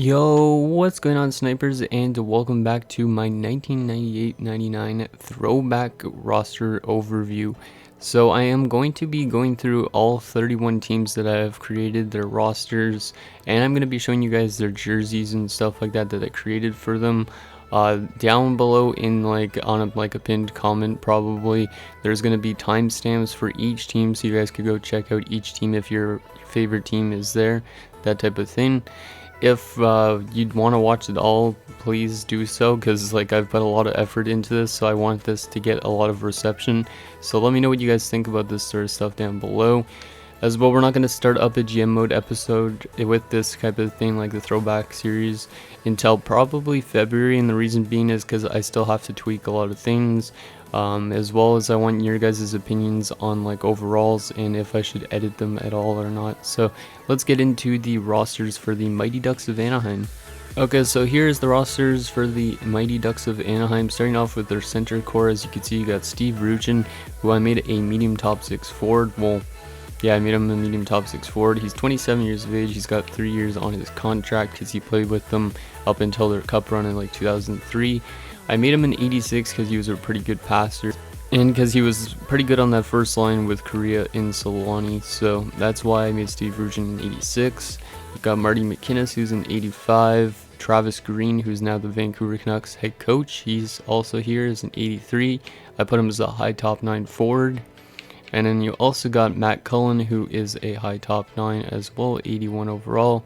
Yo, what's going on, snipers, and welcome back to my 1998-99 throwback roster overview. So I am going to be going through all 31 teams that I have created, their rosters, and I'm going to be showing you guys their jerseys and stuff like that I created for them. Down below in on a pinned comment, probably there's going to be timestamps for each team, so you guys could go check out each team if your favorite team is there, that type of thing. If you'd want to watch it all, please do so, because I've put a lot of effort into this, so I want this to get a lot of reception. So let me know what you guys think about this sort of stuff down below. As well, we're not going to start up a GM mode episode with this type of thing, like the throwback series, until probably February, and the reason being is because I still have to tweak a lot of things, as well as I want your guys' opinions on overalls and if I should edit them at all or not. So let's get into the rosters for the Mighty Ducks of Anaheim. Okay, so here's the rosters for the Mighty Ducks of Anaheim, starting off with their center core. As you can see, you got Steve Ruchin, who I made a medium top 6 forward. Well, yeah, I made him a medium top 6 forward. He's 27 years of age. He's got 3 years on his contract because he played with them up until their cup run in 2003. I made him an 86 because he was a pretty good passer, and because he was pretty good on that first line with Korea in Solani. So that's why I made Steve Ruchin an 86. You got Marty McInnes, who's an 85. Travis Green, who's now the Vancouver Canucks head coach, he's also here as an 83. I put him as a high top 9 forward. And then you also got Matt Cullen, who is a high top 9 as well, 81 overall.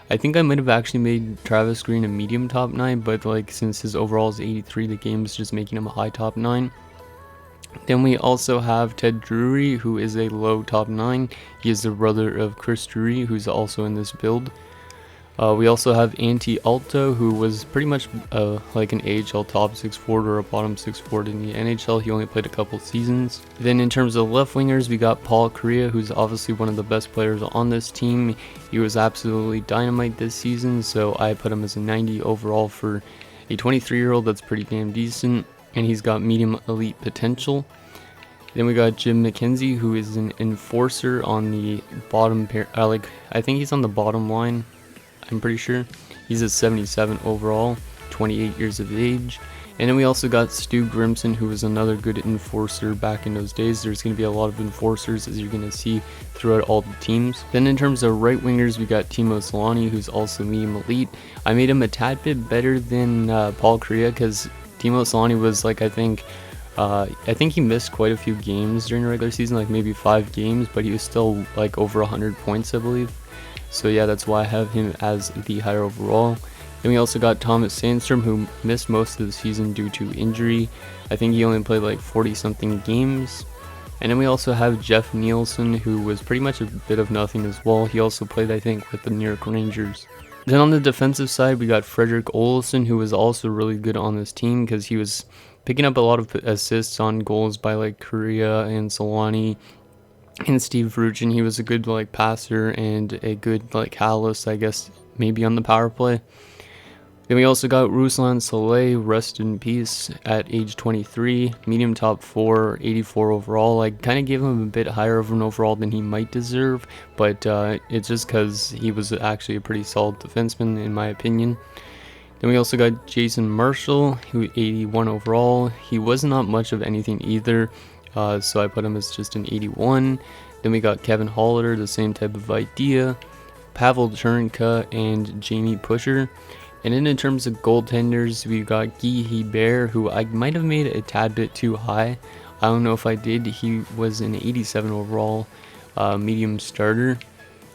I think I might have actually made Travis Green a medium top 9, but since his overall is 83, the game is just making him a high top 9. Then we also have Ted Drury, who is a low top 9. He is the brother of Chris Drury, who's also in this build. We also have Antti Alto, who was pretty much an AHL top 6 forward or a bottom 6 forward in the NHL. He only played a couple seasons. Then in terms of left wingers, we got Paul Kariya, who's obviously one of the best players on this team. He was absolutely dynamite this season, so I put him as a 90 overall for a 23-year-old. That's pretty damn decent, and he's got medium elite potential. Then we got Jim McKenzie, who is an enforcer on the bottom pair. I think he's on the bottom line. I'm pretty sure. He's a 77 overall, 28 years of age. And then we also got Stu Grimson, who was another good enforcer back in those days. There's going to be a lot of enforcers, as you're going to see throughout all the teams. Then in terms of right wingers, we got Timo Solani, who's also medium elite. I made him a tad bit better than Paul Kariya, because Timo Solani was I think he missed quite a few games during the regular season, maybe 5 games, but he was still over 100 points, I believe. So yeah, that's why I have him as the higher overall. Then we also got Thomas Sandstrom, who missed most of the season due to injury. I think he only played 40 something games. And then we also have Jeff Nielsen, who was pretty much a bit of nothing as well. He also played, I think, with the New York Rangers. Then on the defensive side, we got Frederick Olsson, who was also really good on this team because he was picking up a lot of assists on goals by Korea and Solani. And Steve Ruchin, he was a good passer and a good catalyst, I guess, maybe on the power play. Then we also got Ruslan Saleh, rest in peace, at age 23, medium top 4, 84 overall. I kind of gave him a bit higher of an overall than he might deserve, but it's just because he was actually a pretty solid defenseman, in my opinion. Then we also got Jason Marshall, who 81 overall. He was not much of anything either. So I put him as just an 81. Then we got Kevin Hollider, the same type of idea, Pavel Chernka, and Jamie Pusher. And then in terms of goaltenders, we got Guy Hebert, who I might have made a tad bit too high. I don't know if I did. He was an 87 overall, medium starter.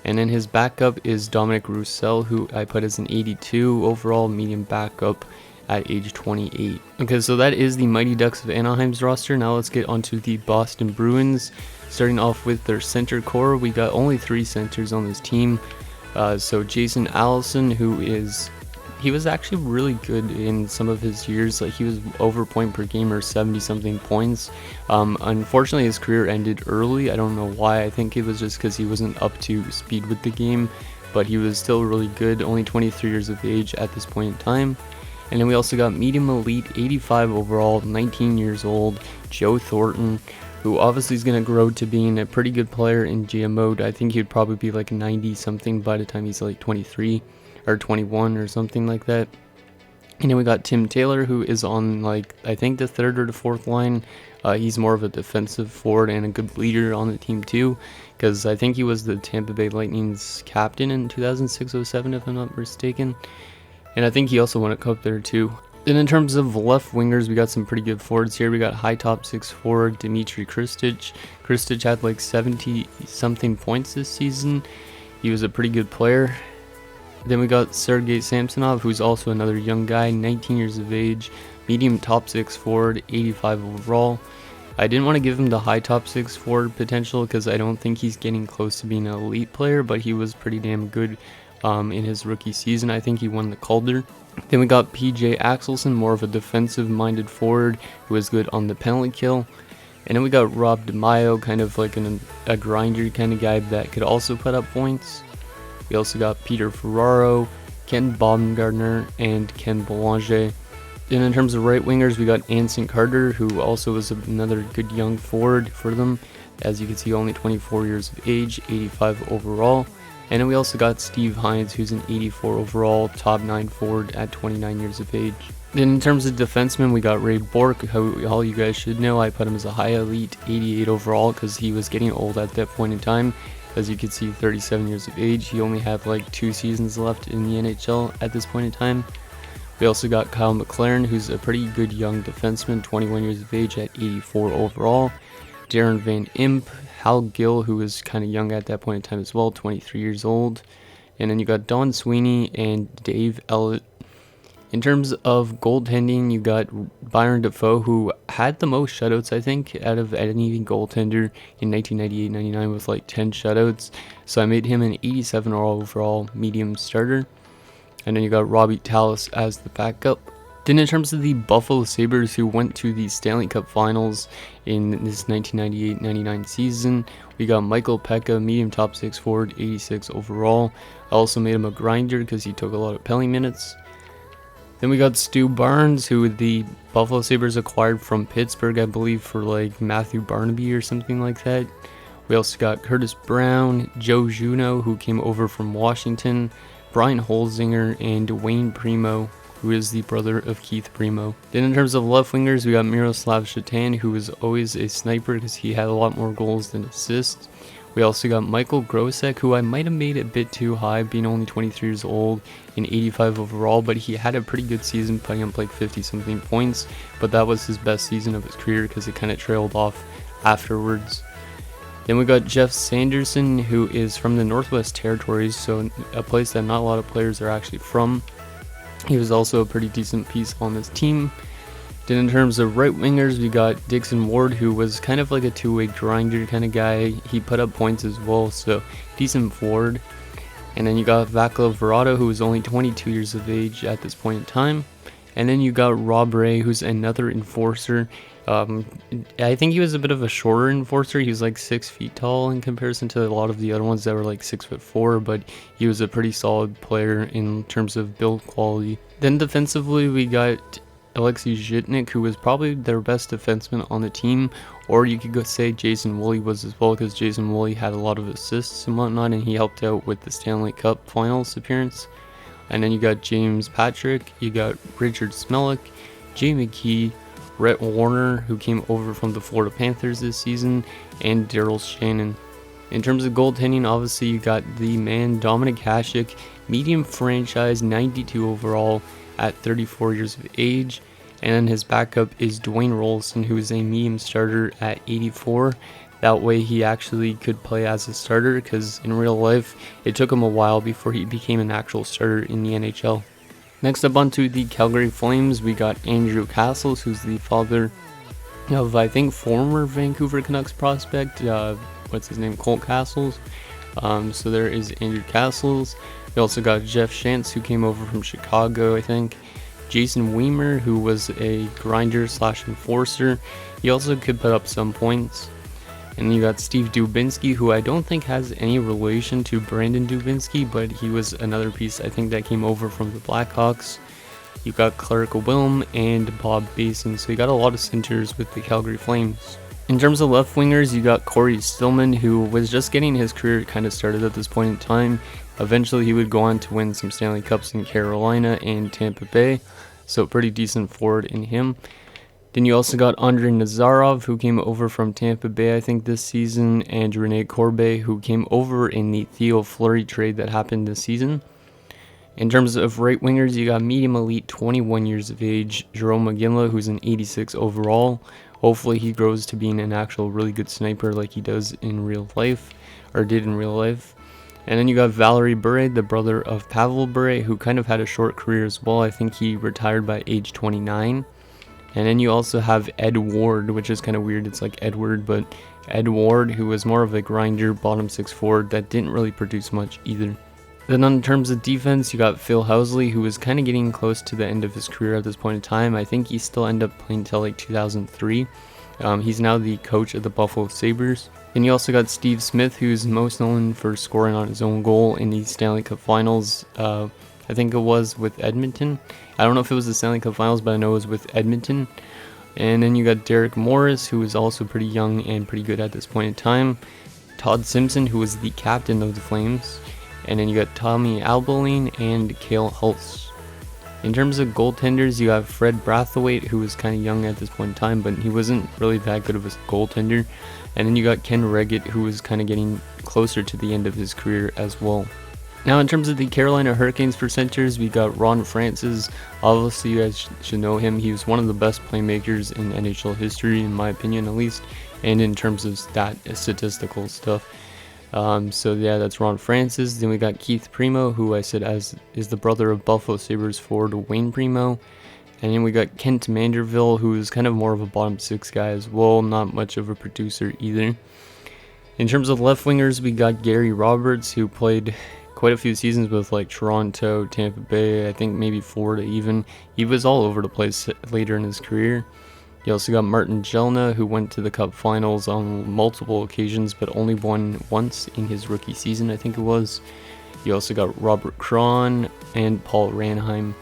And then his backup is Dominic Roussel, who I put as an 82 overall, medium backup at age 28. Okay, so that is the Mighty Ducks of Anaheim's roster. Now let's get onto the Boston Bruins. Starting off with their center core, we got only 3 centers on this team. So Jason Allison, he was actually really good in some of his years. He was over point per game or 70 something points. Unfortunately, his career ended early. I don't know why. I think it was just because he wasn't up to speed with the game, but he was still really good, only 23 years of age at this point in time. And then we also got medium elite, 85 overall, 19 years old, Joe Thornton, who obviously is going to grow to being a pretty good player in GM mode. I think he'd probably be 90 something by the time he's 23. or 21 or something like that. And then we got Tim Taylor, who is on, like, I think the third or the fourth line. He's more of a defensive forward and a good leader on the team too, because I think he was the Tampa Bay Lightning's captain in 2006-07, if I'm not mistaken. And I think he also won a cup there too. Then in terms of left wingers, we got some pretty good forwards here. We got high top 6 forward Dmitry Kristich. Kristich had like 70-something points this season. He was a pretty good player. Then we got Sergei Samsonov, who's also another young guy, 19 years of age, medium top 6 forward, 85 overall. I didn't want to give him the high top 6 forward potential because I don't think he's getting close to being an elite player, but he was pretty damn good in his rookie season. I think he won the Calder. Then we got PJ Axelson, more of a defensive-minded forward who was good on the penalty kill. And then we got Rob DeMaio, kind of like a grinder kind of guy that could also put up points. We also got Peter Ferraro, Ken Baumgartner, and Ken Belanger. Then in terms of right wingers, we got Anson Carter, who also was another good young forward for them. As you can see, only 24 years of age, 85 overall. And then we also got Steve Hines, who's an 84 overall, top 9 forward at 29 years of age. Then in terms of defensemen, we got Ray Bourque, who all you guys should know. I put him as a high elite, 88 overall, because he was getting old at that point in time. As you can see, 37 years of age. He only had like 2 seasons left in the NHL at this point in time. We also got Kyle McLaren, who's a pretty good young defenseman, 21 years of age at 84 overall. Darren Van Imp, Hal Gill, who was kind of young at that point in time as well, 23 years old. And then you got Don Sweeney and Dave Ellett. In terms of goaltending, you got Byron Dafoe, who had the most shutouts, I think, out of any goaltender in 1998-99 with like 10 shutouts. So I made him an 87 overall medium starter. And then you got Robbie Tallis as the backup. Then in terms of the Buffalo Sabres, who went to the Stanley Cup Finals in this 1998-99 season, we got Michael Pekka, medium top 6 forward, 86 overall. I also made him a grinder because he took a lot of penalty minutes. Then we got Stu Barnes, who the Buffalo Sabres acquired from Pittsburgh, I believe, for like Matthew Barnaby or something like that. We also got Curtis Brown, Joe Juneau, who came over from Washington, Brian Holzinger, and Wayne Primo, who is the brother of Keith Primo. Then in terms of left wingers, we got Miroslav Shatan, who was always a sniper because he had a lot more goals than assists. We also got Michael Grosek, who I might have made a bit too high, being only 23 years old and 85 overall, but he had a pretty good season, putting up like 50-something points, but that was his best season of his career because it kind of trailed off afterwards. Then we got Jeff Sanderson, who is from the Northwest Territories, so a place that not a lot of players are actually from. He was also a pretty decent piece on this team. Then in terms of right wingers, we got Dixon Ward, who was kind of like a two-way grinder kind of guy. He put up points as well, so decent forward. And then you got Vaclav Verado, who was only 22 years of age at this point in time. And then you got Rob Ray, who's another enforcer. I think he was a bit of a shorter enforcer. He was like 6 feet tall in comparison to a lot of the other ones that were like 6'4", but he was a pretty solid player in terms of build quality. Then defensively, we got Alexei Zhitnik, who was probably their best defenseman on the team, or you could go say Jason Woolley was as well, because Jason Woolley had a lot of assists and whatnot, and he helped out with the Stanley Cup Finals appearance. And then you got James Patrick, you got Richard Smellick, Jay McKee, Rhett Warner, who came over from the Florida Panthers this season, and Daryl Shannon. In terms of goaltending, obviously you got the man Dominik Hasek, medium franchise, 92 overall at 34 years of age. And then his backup is Dwayne Rolson, who is a medium starter at 84. That way he actually could play as a starter, because in real life it took him a while before he became an actual starter in the NHL. Next up onto the Calgary Flames, we got Andrew Castles, who's the father of, I think, former Vancouver Canucks prospect, what's his name, Colt Castles. So there is Andrew Castles. We also got Jeff Shantz, who came over from Chicago, I think. Jason Weimer, who was a grinder / enforcer. He also could put up some points. And you got Steve Dubinsky, who I don't think has any relation to Brandon Dubinsky, but he was another piece I think that came over from the Blackhawks. You got Clark Wilm and Bob Basin, so you got a lot of centers with the Calgary Flames. In terms of left wingers, you got Corey Stillman, who was just getting his career kind of started at this point in time. Eventually, he would go on to win some Stanley Cups in Carolina and Tampa Bay, so pretty decent forward in him. Then you also got Andrei Nazarov, who came over from Tampa Bay, I think, this season, and Rene Corbe, who came over in the Theo Fleury trade that happened this season. In terms of right wingers, you got medium elite, 21 years of age, Jerome McGinley, who's an 86 overall. Hopefully he grows to being an actual really good sniper like he does in real life, or did in real life. And then you got Valery Bure, the brother of Pavel Bure, who kind of had a short career as well. I think he retired by age 29. And then you also have Ed Ward, which is kind of weird. It's like Edward, but Ed Ward, who was more of a grinder, bottom six forward that didn't really produce much either. Then in terms of defense, you got Phil Housley, who was kind of getting close to the end of his career at this point in time. I think he still ended up playing till like 2003. He's now the coach of the Buffalo Sabres. Then you also got Steve Smith, who's most known for scoring on his own goal in the Stanley Cup Finals. I think it was with Edmonton. I don't know if it was the Stanley Cup Finals, but I know it was with Edmonton. And then you got Derek Morris, who is also pretty young and pretty good at this point in time. Todd Simpson, who was the captain of the Flames. And then you got Tommy Alboline and Cale Hulse. In terms of goaltenders, you got Fred Brathwaite, who was kind of young at this point in time, but he wasn't really that good of a goaltender. And then you got Ken Reggett, who was kind of getting closer to the end of his career as well. Now, in terms of the Carolina Hurricanes for centers, we got Ron Francis. Obviously, you guys should know him. He was one of the best playmakers in NHL history, in my opinion at least, and in terms of statistical stuff. So yeah, that's Ron Francis. Then we got Keith Primo, who I said is the brother of Buffalo Sabres forward Wayne Primo. And then we got Kent Manderville, who is kind of more of a bottom six guy as well, not much of a producer either. In terms of left wingers, we got Gary Roberts, who played quite a few seasons with like Toronto, Tampa Bay, I think maybe Florida even. He was all over the place later in his career. You also got Martin Jelna, who went to the Cup Finals on multiple occasions, but only won once in his rookie season, I think it was. You also got Robert Cron and Paul Ranheim.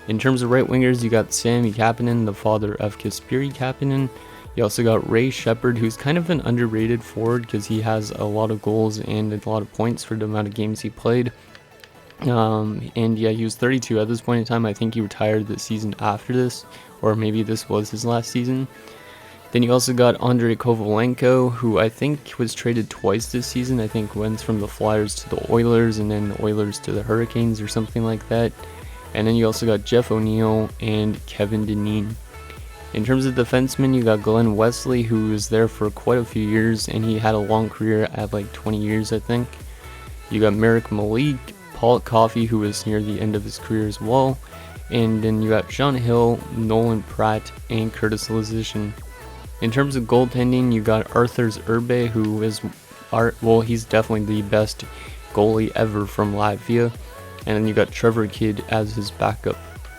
In terms of right wingers, you got Sami Kapanen, the father of Kasperi Kapanen. You also got Ray Shepherd, who's kind of an underrated forward because he has a lot of goals and a lot of points for the amount of games he played. And yeah, he was 32 at this point in time. I think he retired the season after this, or maybe this was his last season. Then you also got Andrei Kovalenko, who I think was traded twice this season. I think went from the Flyers to the Oilers, and then the Oilers to the Hurricanes or something like that. And then you also got Jeff O'Neill and Kevin Dineen. In terms of defensemen, you got Glenn Wesley, who was there for quite a few years, and he had a long career at like 20 years, I think. You got Merrick Malik, Paul Coffey, who was near the end of his career as well. And then you got Sean Hill, Nolan Pratt, and Curtis Lazishin. In terms of goaltending, you got Arthur Urbe, who is, he's definitely the best goalie ever from Latvia. And then you got Trevor Kidd as his backup.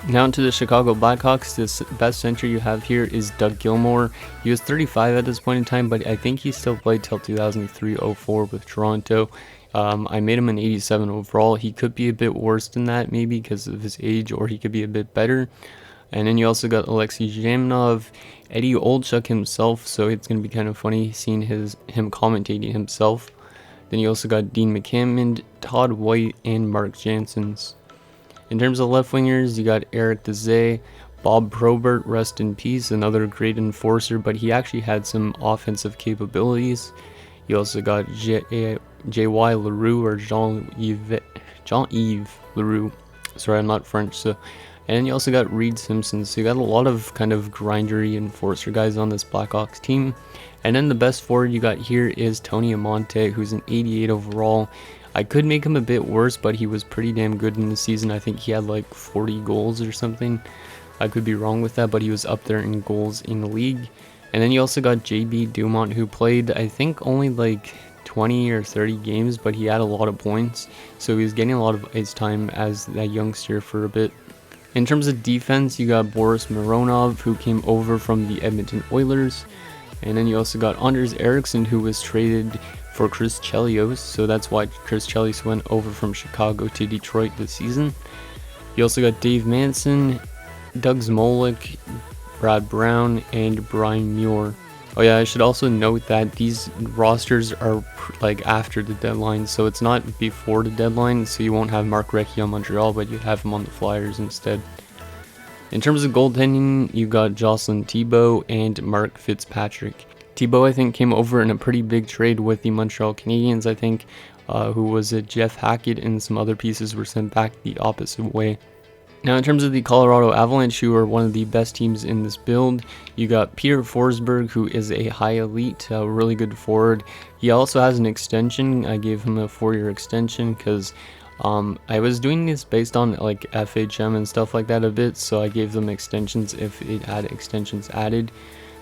Now into the Chicago Blackhawks. This best center you have here is Doug Gilmour. He was 35 at this point in time, but I think he still played till 2003-04 with Toronto. I made him an 87 overall. He could be a bit worse than that maybe because of his age, or he could be a bit better. And then you also got Alexei Zhamnov, Eddie Olchuk himself, so it's going to be kind of funny seeing him commentating himself. Then you also got Dean McCammond, Todd White, and Mark Janssens. In terms of left wingers, you got Eric Dezay, Bob Probert, rest in peace, another great enforcer, but he actually had some offensive capabilities. You also got J.Y. Leroux, or Jean-Yves Leroux. Sorry, I'm not French, so. And then you also got Reed Simpson, so you got a lot of kind of grindery enforcer guys on this Blackhawks team. And then the best forward you got here is Tony Amonte, who's an 88 overall. I could make him a bit worse, but he was pretty damn good in the season. I think he had like 40 goals or something. I could be wrong with that, but he was up there in goals in the league. And then you also got JB Dumont, who played, I think, only like 20 or 30 games, but he had a lot of points. So he was getting a lot of ice time as that youngster for a bit. In terms of defense, you got Boris Mironov, who came over from the Edmonton Oilers. And then you also got Anders Eriksson, who was traded for Chris Chelios. So that's why Chris Chelios went over from Chicago to Detroit this season. You also got Dave Manson, Doug Zmolik, Brad Brown, and Brian Muir. Oh yeah, I should also note that these rosters are like after the deadline, so it's not before the deadline, so you won't have Mark Recchi on Montreal, but you'd have him on the Flyers instead. In terms of goaltending, you got Jocelyn Thibault and Mark Fitzpatrick. Thibault, I think, came over in a pretty big trade with the Montreal Canadiens, I think, who was it, Jeff Hackett, and some other pieces were sent back the opposite way. Now, in terms of the Colorado Avalanche, who are one of the best teams in this build, you got Peter Forsberg, who is a high elite, really good forward. He also has an extension. I gave him a 4-year extension because I was doing this based on like FHM and stuff like that a bit, so I gave them extensions if it had extensions added.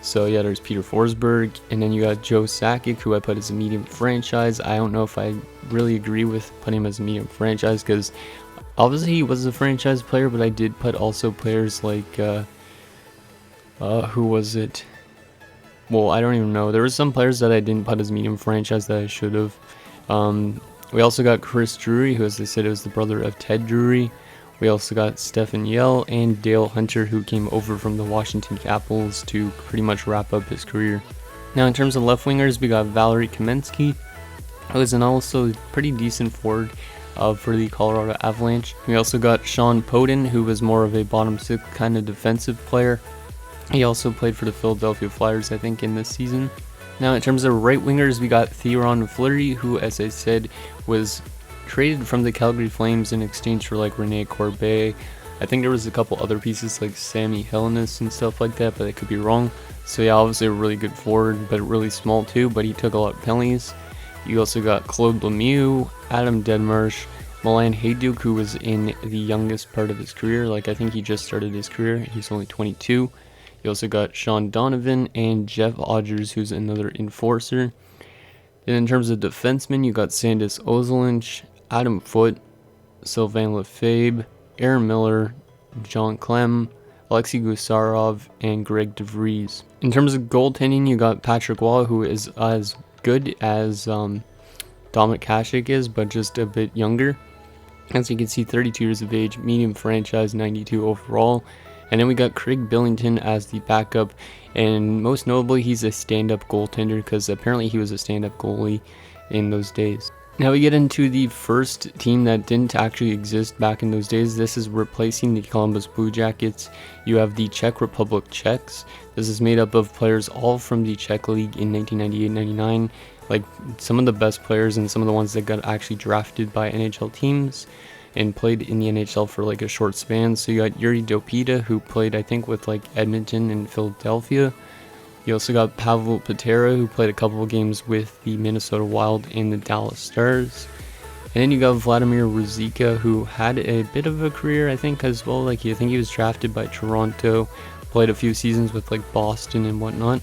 So yeah, there's Peter Forsberg, and then you got Joe Sakic, who I put as a medium franchise. I don't know if I really agree with putting him as a medium franchise because obviously he was a franchise player, but I did put also players like who was it? Well, I don't even know. There were some players that I didn't put as medium franchise that I should have. We also got Chris Drury, who, as I said, was the brother of Ted Drury. We also got Stephen Yell and Dale Hunter, who came over from the Washington Capitals to pretty much wrap up his career. Now, in terms of left wingers, we got Valery Kamensky, who is an also pretty decent forward for the Colorado Avalanche. We also got Sean Poden, who was more of a bottom six kind of defensive player. He also played for the Philadelphia Flyers, I think, in this season. Now, in terms of right wingers, we got Theron Fleury, who, as I said, was traded from the Calgary Flames in exchange for like Rene Corbet. I think there was a couple other pieces like Sammy Helenius and stuff like that, but I could be wrong. So yeah, obviously a really good forward, but really small too, but he took a lot of penalties. You also got Claude Lemieux, Adam Deadmarsh, Milan Hajduk, who was in the youngest part of his career. Like, I think he just started his career. He's only 22. You also got Sean Donovan and Jeff Odgers, who's another enforcer. Then in terms of defensemen, you got Sandis Ozolinsh, Adam Foote, Sylvain Lefebvre, Aaron Miller, John Clem, Alexei Gusarov, and Greg DeVries. In terms of goaltending, you got Patrick Waugh, who is as good as Dominik Hasek is, but just a bit younger. As you can see, 32 years of age, medium franchise, 92 overall. And then we got Craig Billington as the backup, and most notably, he's a stand-up goaltender because apparently he was a stand-up goalie in those days. Now we get into the first team that didn't actually exist back in those days. This is replacing the Columbus Blue Jackets. You have the Czech Republic Czechs. This is made up of players all from the Czech League in 1998-99. Like some of the best players and some of the ones that got actually drafted by NHL teams and played in the NHL for like a short span. So you got Yuri Dopita, who played I think with like Edmonton and Philadelphia. You also got Pavel Patera, who played a couple of games with the Minnesota Wild and the Dallas Stars. And then you got Vladimir Ruzicka, who had a bit of a career, I think, as well. Like, I think he was drafted by Toronto, played a few seasons with like Boston and whatnot.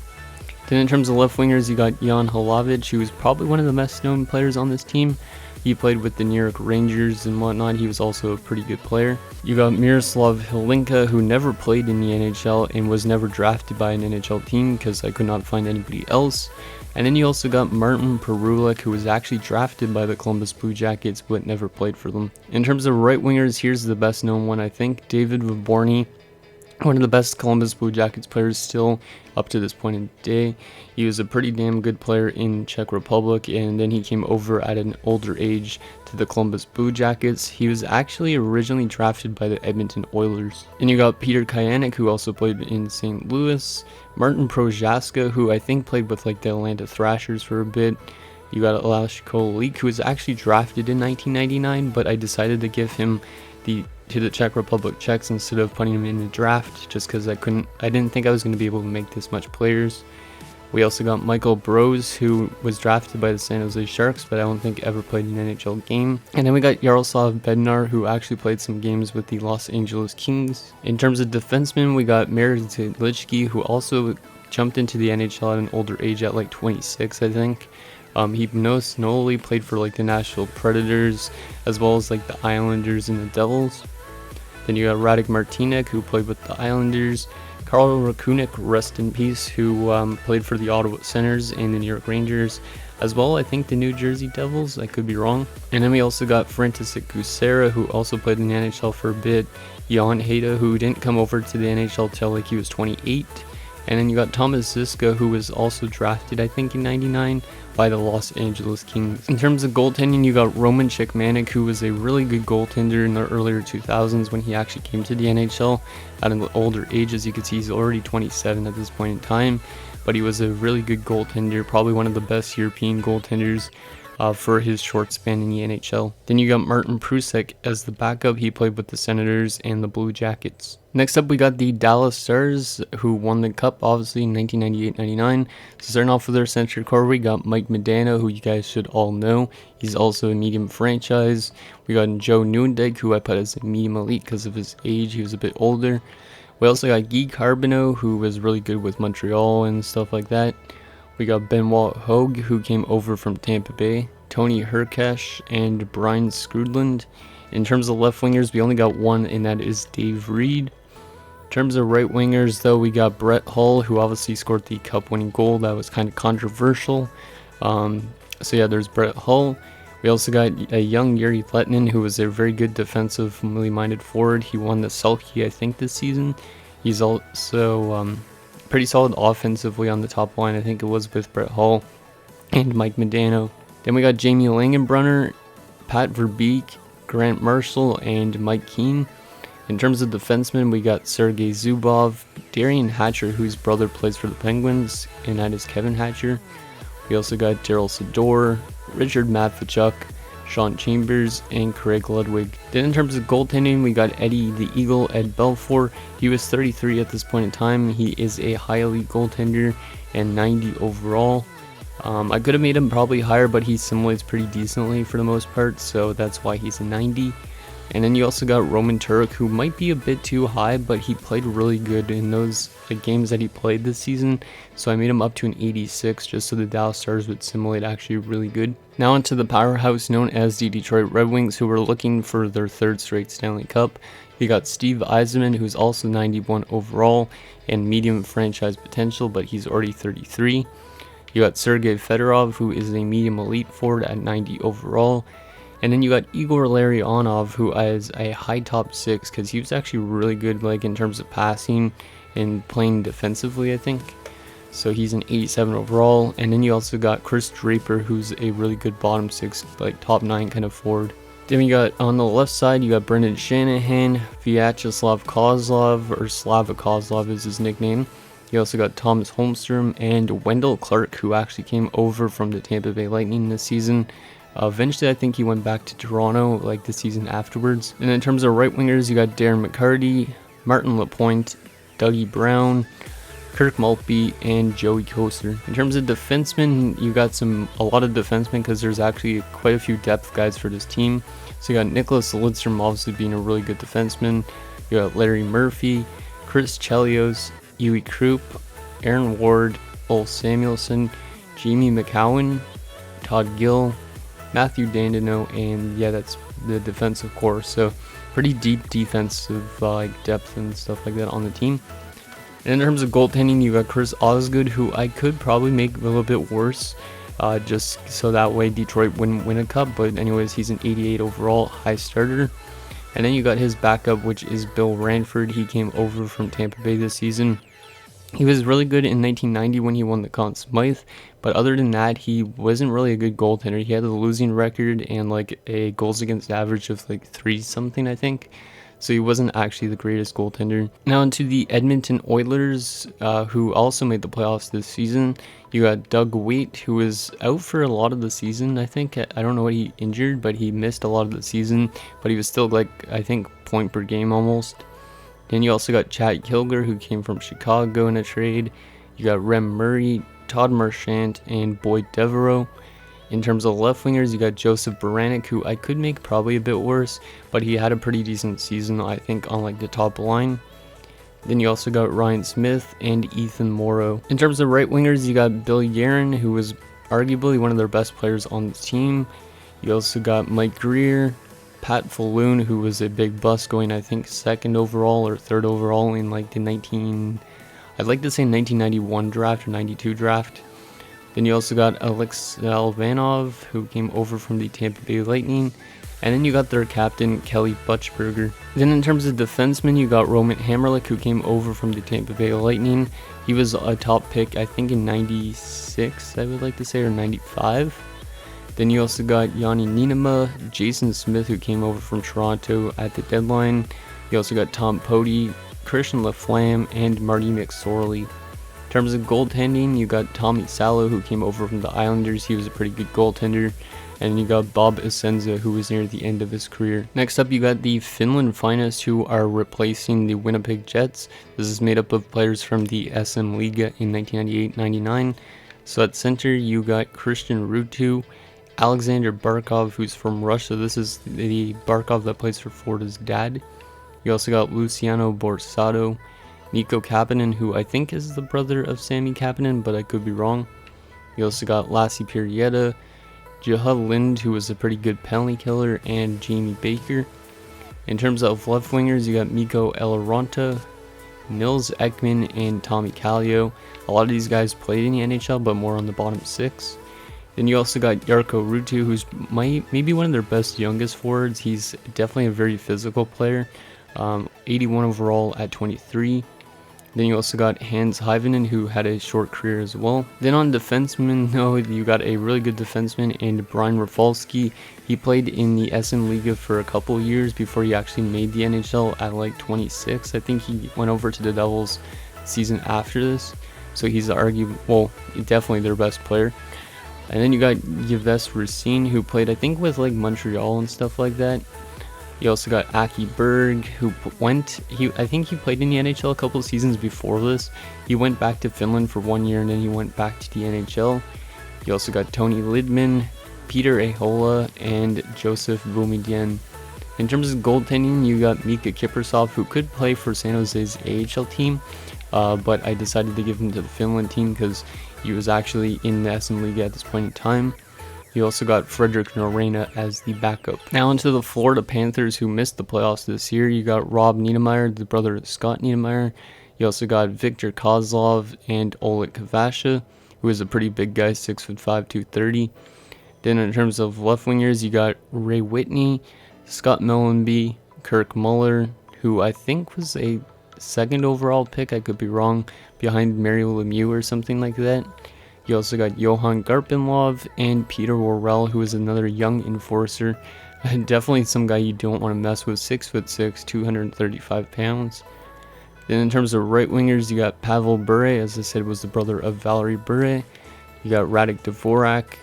Then in terms of left wingers, you got Jan Hlavich, who was probably one of the best known players on this team. He played with the New York Rangers and whatnot. He was also a pretty good player. You got Miroslav Hlinka, who never played in the NHL and was never drafted by an NHL team because I could not find anybody else. And then you also got Martin Perulik, who was actually drafted by the Columbus Blue Jackets but never played for them. In terms of right wingers, here's the best known one, I think, David Vaborny. One of the best Columbus Blue Jackets players still up to this point in the day. He was a pretty damn good player in Czech Republic, and then he came over at an older age to the Columbus Blue Jackets. He was actually originally drafted by the Edmonton Oilers. And you got Peter Kajanik, who also played in St. Louis. Martin Projaska, who I think played with like the Atlanta Thrashers for a bit. You got Lashko Leak, who was actually drafted in 1999, but I decided to give him to the Czech Republic Czechs instead of putting him in the draft, just because I didn't think I was going to be able to make this much players. We also got Michael Brose, who was drafted by the San Jose Sharks, but I don't think ever played an NHL game. And then we got Yaroslav Bednar, who actually played some games with the Los Angeles Kings. In terms of defensemen, we got Marek Zlichki, who also jumped into the NHL at an older age at like 26, I think. He most notably played for like the Nashville Predators, as well as like the Islanders and the Devils. Then you got Radek Martinek, who played with the Islanders. Karl Rakunik, rest in peace, who played for the Ottawa Senators and the New York Rangers, as well I think the New Jersey Devils, I could be wrong. And then we also got František Gusera, who also played in the NHL for a bit. Jan Hejda, who didn't come over to the NHL till like he was 28. And then you got Thomas Ziska, who was also drafted, I think, in 99 by the Los Angeles Kings. In terms of goaltending, you got Roman Cechmanek, who was a really good goaltender in the earlier 2000s when he actually came to the NHL at an older age. As you can see, he's already 27 at this point in time, but he was a really good goaltender, probably one of the best European goaltenders for his short span in the NHL. Then you got Martin Prusek as the backup. He played with the Senators and the Blue Jackets. Next up, we got the Dallas Stars, who won the Cup, obviously, in 1998-99. So starting off with their center core, we got Mike Modano, who you guys should all know. He's also a medium franchise. We got Joe Nieuwendyk, who I put as a medium elite because of his age. He was a bit older. We also got Guy Carbonneau, who was really good with Montreal and stuff like that. We got Benoit Hogue, who came over from Tampa Bay, Tony Herkesh, and Brian Skrudland. In terms of left wingers, we only got one, and that is Dave Reed. In terms of right wingers, though, we got Brett Hull, who obviously scored the cup-winning goal. That was kind of controversial. So yeah, there's Brett Hull. We also got a young Yuri Letnin, who was a very good defensively minded forward. He won the Selke, I think, this season. He's also pretty solid offensively on the top line. I think it was with Brett Hull and Mike Modano. Then we got Jamie Langenbrunner, Pat Verbeek, Grant Marshall, and Mike Keane. In terms of defensemen, we got Sergei Zubov, Darian Hatcher, whose brother plays for the Penguins, and that is Kevin Hatcher. We also got Daryl Sador, Richard Matvichuk, Sean Chambers, and Craig Ludwig. Then in terms of goaltending, we got Eddie the Eagle Ed Belfour. He was 33 at this point in time. He is a high elite goaltender and 90 overall. I could have made him probably higher, but he simulates pretty decently for the most part, so that's why he's a 90. And then you also got Roman Turek, who might be a bit too high, but he played really good in those games that he played this season. So I made him up to an 86 just so the Dallas Stars would simulate actually really good. Now onto the powerhouse known as the Detroit Red Wings, who were looking for their third straight Stanley Cup. You got Steve Yzerman, who's also 91 overall and medium franchise potential, but he's already 33. You got Sergei Fedorov, who is a medium elite forward at 90 overall. And then you got Igor Larionov, who is a high top 6 because he was actually really good in terms of passing and playing defensively, I think. So he's an 87 overall. And then you also got Chris Draper, who's a really good bottom 6, top 9 kind of forward. Then we got on the left side, you got Brendan Shanahan, Vyacheslav Kozlov, or Slava Kozlov is his nickname. You also got Thomas Holmstrom and Wendell Clark, who actually came over from the Tampa Bay Lightning this season. Eventually, I think he went back to Toronto the season afterwards. And in terms of right wingers, you got Darren McCarty, Martin Lapointe, Dougie Brown, Kirk Maltby, and Joey Koster. In terms of defensemen, you got a lot of defensemen because there's actually quite a few depth guys for this team. So you got Nicholas Lidstrom obviously being a really good defenseman. You got Larry Murphy, Chris Chelios, Yui Krupp, Aaron Ward, Ulf Samuelson, Jamie McCowan, Todd Gill, Matthew Dandino, and yeah, that's the defensive core. So pretty deep defensive depth and stuff like that on the team. And in terms of goaltending, you got Chris Osgood, who I could probably make a little bit worse, just so that way Detroit wouldn't win a cup. But anyways, he's an 88 overall, high starter. And then you got his backup, which is Bill Ranford. He came over from Tampa Bay this season. He was really good in 1990 when he won the Conn Smythe, but other than that, he wasn't really a good goaltender. He had a losing record and a goals against average of 3 something, I think. So he wasn't actually the greatest goaltender. Now into the Edmonton Oilers, who also made the playoffs this season. You got Doug Weight, who was out for a lot of the season, I think. I don't know what he injured, but he missed a lot of the season. But he was still I think, point per game almost. Then you also got Chad Kilger, who came from Chicago in a trade. You got Rem Murray, Todd Marchant, and Boyd Devereaux. In terms of left wingers, you got Joseph Baranek, who I could make probably a bit worse, but he had a pretty decent season, I think, on the top line. Then you also got Ryan Smith and Ethan Morrow. In terms of right wingers, you got Bill Guerin, who was arguably one of their best players on the team. You also got Mike Greer, Pat Falloon, who was a big bust, going I think 2nd overall or 3rd overall in the 1991 draft or 92 draft. Then you also got Alex Alvanov, who came over from the Tampa Bay Lightning. And then you got their captain, Kelly Butchberger. Then in terms of defensemen, you got Roman Hamrlik, who came over from the Tampa Bay Lightning. He was a top pick, I think, in 96, I would like to say, or 95. Then you also got Yanni Niinema, Jason Smith, who came over from Toronto at the deadline. You also got Tom Poti, Christian Laflamme, and Marty McSorley. In terms of goaltending, you got Tommy Salo, who came over from the Islanders. He was a pretty good goaltender. And you got Bob Essenza, who was near the end of his career. Next up, you got the Finland Finest, who are replacing the Winnipeg Jets. This is made up of players from the SM Liga in 1998-99. So at center, you got Christian Ruutu, Alexander Barkov, who's from Russia. This is the Barkov that plays for Florida's dad. You also got Luciano Borsato, Nico Kapanen, who I think is the brother of Sami Kapanen, but I could be wrong. You also got Lassi Pirietta, Jahud Lind, who was a pretty good penalty killer, and Jamie Baker. In terms of left wingers, you got Mikko Eloranta, Nils Ekman, and Tommy Kallio. A lot of these guys played in the NHL, but more on the bottom six. Then you also got Jarkko Ruutu, who's maybe one of their best youngest forwards. He's definitely a very physical player. 81 overall at 23. Then you also got Hans Hyvänen, who had a short career as well. Then on defensemen, you got a really good defenseman in Brian Rafalski. He played in the SM Liga for a couple years before he actually made the NHL at like 26. I think he went over to the Devils season after this. So he's definitely their best player. And then you got Yves Racine, who played, I think, with like Montreal and stuff like that. You also got Aki Berg, who I think he played in the NHL a couple of seasons before this. He went back to Finland for 1 year and then he went back to the NHL. You also got Tony Lidman, Peter Ahola, and Joseph Boumedienne. In terms of goaltending, you got Mika Kiprusoff, who could play for San Jose's AHL team, but I decided to give him to the Finland team because he was actually in the SM League at this point in time. You also got Frederick Norena as the backup. Now into the Florida Panthers, who missed the playoffs this year. You got Rob Niedermayer, the brother of Scott Niedermayer. You also got Viktor Kozlov and Oleg Kvasha, who is a pretty big guy, 6'5", 230. Then in terms of left wingers, you got Ray Whitney, Scott Mellenby, Kirk Muller, who I think was a second overall pick, I could be wrong, behind Mario Lemieux or something like that. You also got Johan Garpenlov and Peter Worrell, who is another young enforcer. Definitely some guy you don't want to mess with, 6'6", 235 pounds. Then in terms of right wingers, you got Pavel Bure, as I said, was the brother of Valerie Bure. You got Radek Dvorak,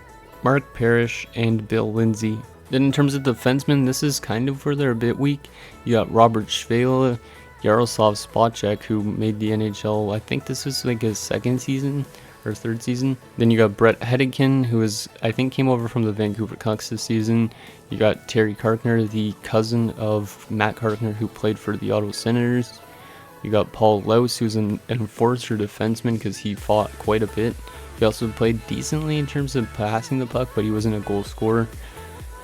Mark Parrish, and Bill Lindsay. Then in terms of defensemen, this is kind of where they're a bit weak. You got Robert Schwela, Yaroslav Spacek, who made the NHL, I think this is like his second season or third season. Then you got Brett Hedican, who I think came over from the Vancouver Canucks this season. You got Terry Karkner, the cousin of Matt Karkner, who played for the Ottawa Senators. You got Paul Laus, who's an enforcer defenseman because he fought quite a bit. He also played decently in terms of passing the puck, but he wasn't a goal scorer.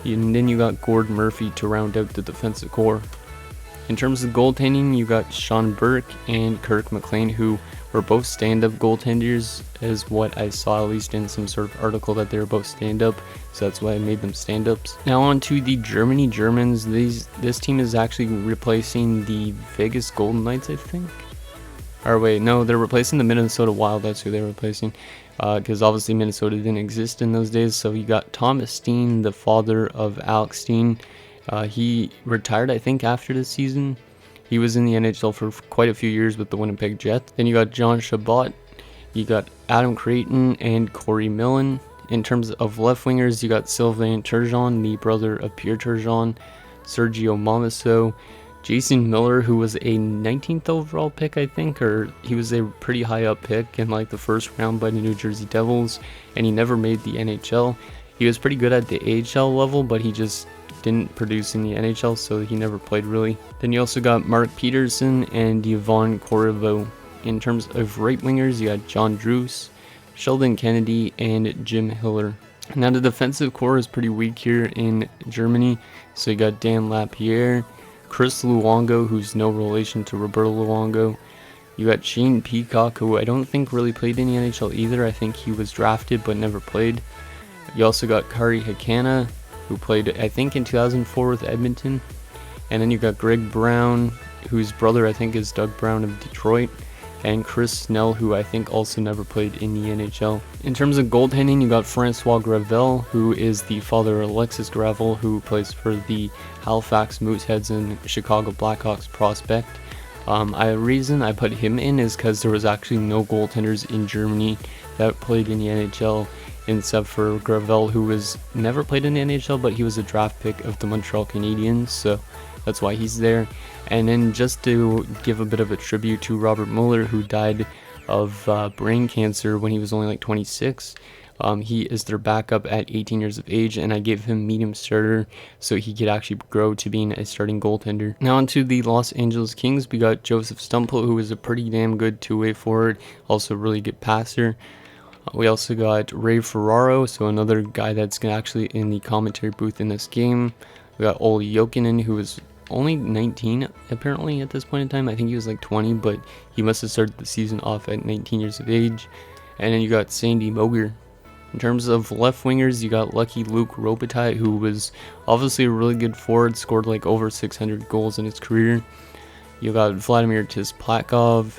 And then you got Gord Murphy to round out the defensive core. In terms of goaltending, you got Sean Burke and Kirk McLean, who were both stand-up goaltenders, is what I saw at least in some sort of article, that they were both stand-up, so that's why I made them stand-ups. Now on to the Germany Germans. This team is actually replacing the Vegas Golden Knights, I think. Or wait, no, they're replacing the Minnesota Wild. That's who they're replacing, because obviously Minnesota didn't exist in those days. So you got Thomas Steen, the father of Alex Steen. He retired, I think, after this season. He was in the NHL for quite a few years with the Winnipeg Jets. Then you got John Chabot, you got Adam Creighton, and Corey Millen. In terms of left wingers, you got Sylvain Turgeon, the brother of Pierre Turgeon, Sergio Momiso, Jason Miller, who was a 19th overall pick, I think, or he was a pretty high up pick in like the first round by the New Jersey Devils, and he never made the NHL. He was pretty good at the AHL level, but he just didn't produce in the NHL, so he never played really. Then you also got Mark Peterson and Yvonne Corriveau. In terms of right wingers, you got John Druce, Sheldon Kennedy, and Jim Hiller. Now the defensive core is pretty weak here in Germany, so you got Dan Lapierre, Chris Luongo, who's no relation to Roberto Luongo. You got Shane Peacock, who I don't think really played in the NHL either. I think he was drafted but never played. You also got Kari Hakana, who played, I think, in 2004 with Edmonton. And then you got Greg Brown, whose brother I think is Doug Brown of Detroit, and Chris Snell, who I think also never played in the NHL. In terms of goaltending, you got Francois Gravel, who is the father of Alexis Gravel, who plays for the Halifax Mooseheads and Chicago Blackhawks prospect. The reason I put him in is because there was actually no goaltenders in Germany that played in the NHL, except for Gravel, who was never played in the NHL, but he was a draft pick of the Montreal Canadiens, so that's why he's there. And then just to give a bit of a tribute to Robert Mueller, who died of brain cancer when he was only like 26. He is their backup at 18 years of age, and I gave him medium starter so he could actually grow to being a starting goaltender. Now onto the Los Angeles Kings, we got Joseph Stumple, who is a pretty damn good two-way forward, also a really good passer. We also got Ray Ferraro, so another guy that's actually in the commentary booth in this game. We got Olli Jokinen, who is only 19 apparently at this point in time. I think he was like 20, but he must have started the season off at 19 years of age. And then you got Sandy Moger. In terms of left wingers, you got Lucky Luke Robitaille, who was obviously a really good forward, scored like over 600 goals in his career. You got Vladimir Tisplakov,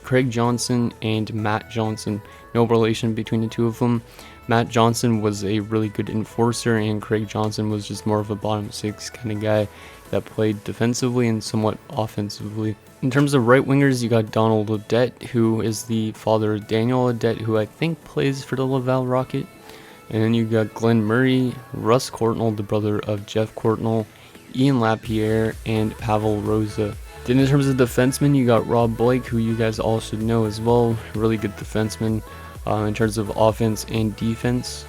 Craig Johnson, and Matt Johnson. No relation between the two of them. Matt Johnson was a really good enforcer, and Craig Johnson was just more of a bottom six kind of guy that played defensively and somewhat offensively. In terms of right wingers, you got Donald Audette, who is the father of Daniel Audette, who I think plays for the Laval Rocket. And then you got Glenn Murray, Russ Courtnall, the brother of Jeff Courtnall, Ian Lapierre, and Pavel Rosa. Then in terms of defensemen, you got Rob Blake, who you guys all should know as well. Really good defenseman in terms of offense and defense.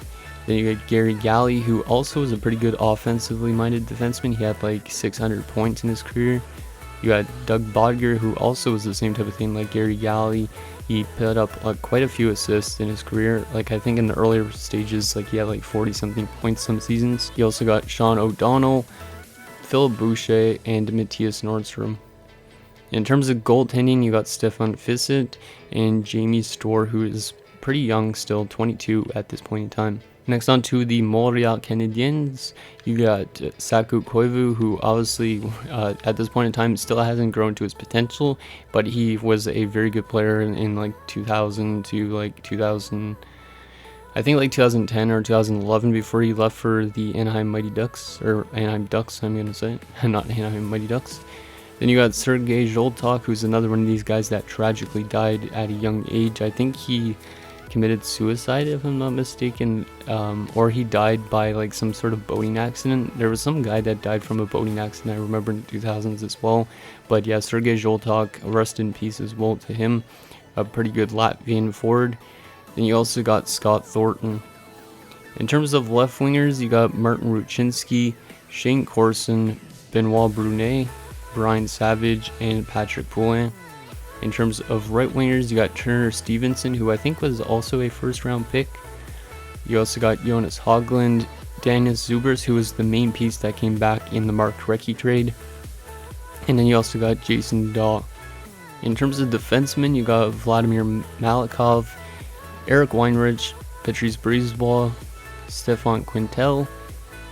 Then you got Gary Galley, who also is a pretty good offensively minded defenseman. He had like 600 points in his career. You got Doug Bodger, who also was the same type of thing like Gary Galley. He put up quite a few assists in his career. Like I think in the earlier stages, like he had like 40 something points some seasons. You also got Sean O'Donnell, Philip Boucher, and Matthias Nordstrom. In terms of goaltending, you got Stefan Fissett and Jamie Storr, who is pretty young still, 22 at this point in time. Next on to the Montreal Canadiens, you got Saku Koivu, who obviously at this point in time still hasn't grown to his potential, but he was a very good player in like 2000 to like 2000, I think like 2010 or 2011 before he left for the Anaheim Mighty Ducks, or Anaheim Ducks I'm going to say, not Anaheim Mighty Ducks. Then you got Sergei Zholtok, who's another one of these guys that tragically died at a young age. I think he committed suicide, if I'm not mistaken, or he died by like some sort of boating accident. There was some guy that died from a boating accident, I remember, in the 2000s as well. But yeah, Sergei Zholtok, rest in peace as well to him. A pretty good Latvian forward. Then you also got Scott Thornton. In terms of left wingers, you got Martin Ruchinski, Shane Corson, Benoit Brunet, Brian Savage, and Patrick Poulin. In terms of right wingers, you got Turner Stevenson, who I think was also a first round pick. You also got Jonas Höglund, Danis Zubers, who was the main piece that came back in the Mark Recchi trade. And then you also got Jason Daw. In terms of defensemen, you got Vladimir Malikov, Eric Weinrich, Patrice Brisebois, Stefan Quintel,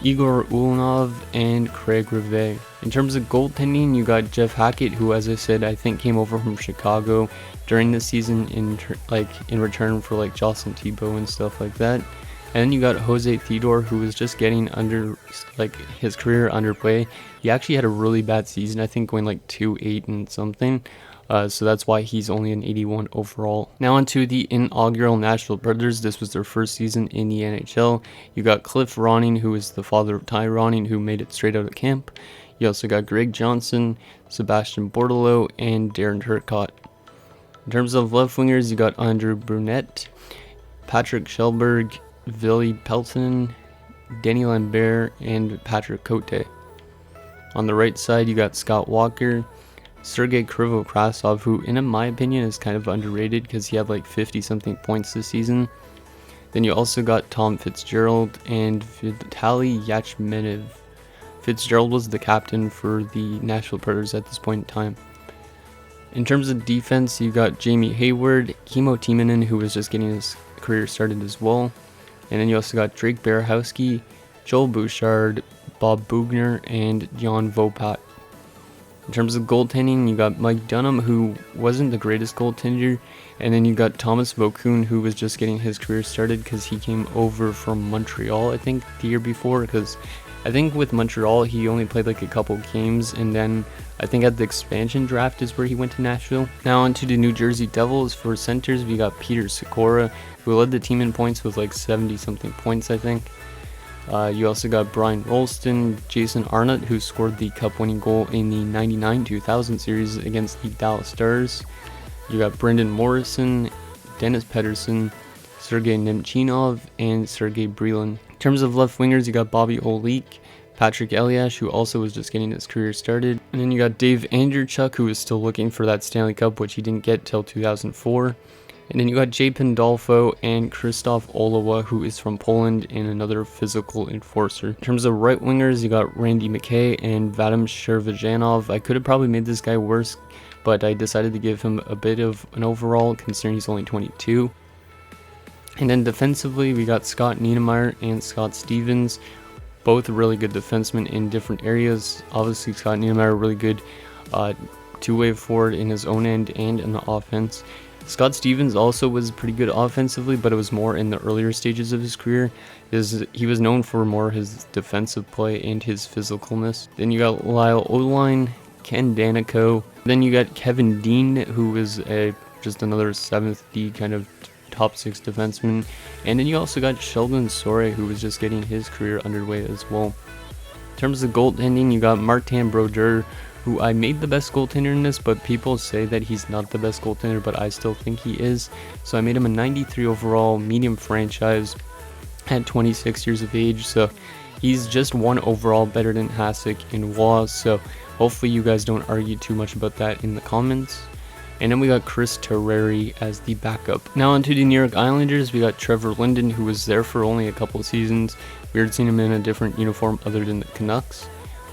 Igor Ulanov, and Craig Rivet. In terms of goaltending, you got Jeff Hackett, who, as I said, I think came over from Chicago during the season in return for like Jocelyn Thibault and stuff like that. And then you got Jose Theodore, who was just getting his career underway. He actually had a really bad season, I think going like 2-8 and something. So that's why he's only an 81 overall. Now onto the inaugural Nashville Predators. This was their first season in the NHL. You got Cliff Ronning, who is the father of Ty Ronning, who made it straight out of camp. You also got Greg Johnson, Sebastian Bordelot, and Darren Turcotte. In terms of left wingers, you got Andrew Brunette, Patrick Schellberg, Vili Peltonen, Denny Lambert, and Patrick Cote. On the right side, you got Scott Walker, Sergei Krivokrasov, who in my opinion is kind of underrated because he had like 50 something points this season. Then you also got Tom Fitzgerald and Vitaly Yachmenev. Fitzgerald was the captain for the Nashville Predators at this point in time. In terms of defense, you got Jamie Hayward, Kimmo Timonen, who was just getting his career started as well. And then you also got Drake Berehowski, Joel Bouchard, Bob Bugner, and Jan Vopat. In terms of goaltending, you got Mike Dunham, who wasn't the greatest goaltender, and then you got Thomas Vokoun, who was just getting his career started because he came over from Montreal, I think, the year before, because I think with Montreal, he only played like a couple games, and then I think at the expansion draft is where he went to Nashville. Now on to the New Jersey Devils. For centers, we got Peter Sikora, who led the team in points with like 70-something points, I think. You also got Brian Rolston, Jason Arnott, who scored the cup-winning goal in the 99-2000 series against the Dallas Stars. You got Brendan Morrison, Dennis Pedersen, Sergei Nemchinov, and Sergei Brelin. In terms of left wingers, you got Bobby Olik, Patrick Eliash, who also was just getting his career started. And then you got Dave Andreychuk, who was still looking for that Stanley Cup, which he didn't get till 2004. And then you got Jay Pandolfo and Krzysztof Olawa, who is from Poland and another physical enforcer. In terms of right wingers, you got Randy McKay and Vadim Shervajanov. I could have probably made this guy worse, but I decided to give him a bit of an overall, considering he's only 22. And then defensively, we got Scott Niedermayer and Scott Stevens, both really good defensemen in different areas. Obviously, Scott Niedermayer really good two-way forward in his own end and in the offense. Scott Stevens also was pretty good offensively, but it was more in the earlier stages of his career. He was known for more his defensive play and his physicalness. Then you got Lyle Oline, Ken Danico. Then you got Kevin Dean, who was just another 7th D kind of top 6 defenseman. And then you also got Sheldon Sore, who was just getting his career underway as well. In terms of goaltending, you got Martin Brodeur, who I made the best goaltender in this, but people say that he's not the best goaltender, but I still think he is. So I made him a 93 overall, medium franchise, at 26 years of age. So he's just 1 overall better than Hasek and Waugh. So hopefully you guys don't argue too much about that in the comments. And then we got Chris Terreri as the backup. Now onto the New York Islanders, we got Trevor Linden, who was there for only a couple seasons. We had seen him in a different uniform other than the Canucks.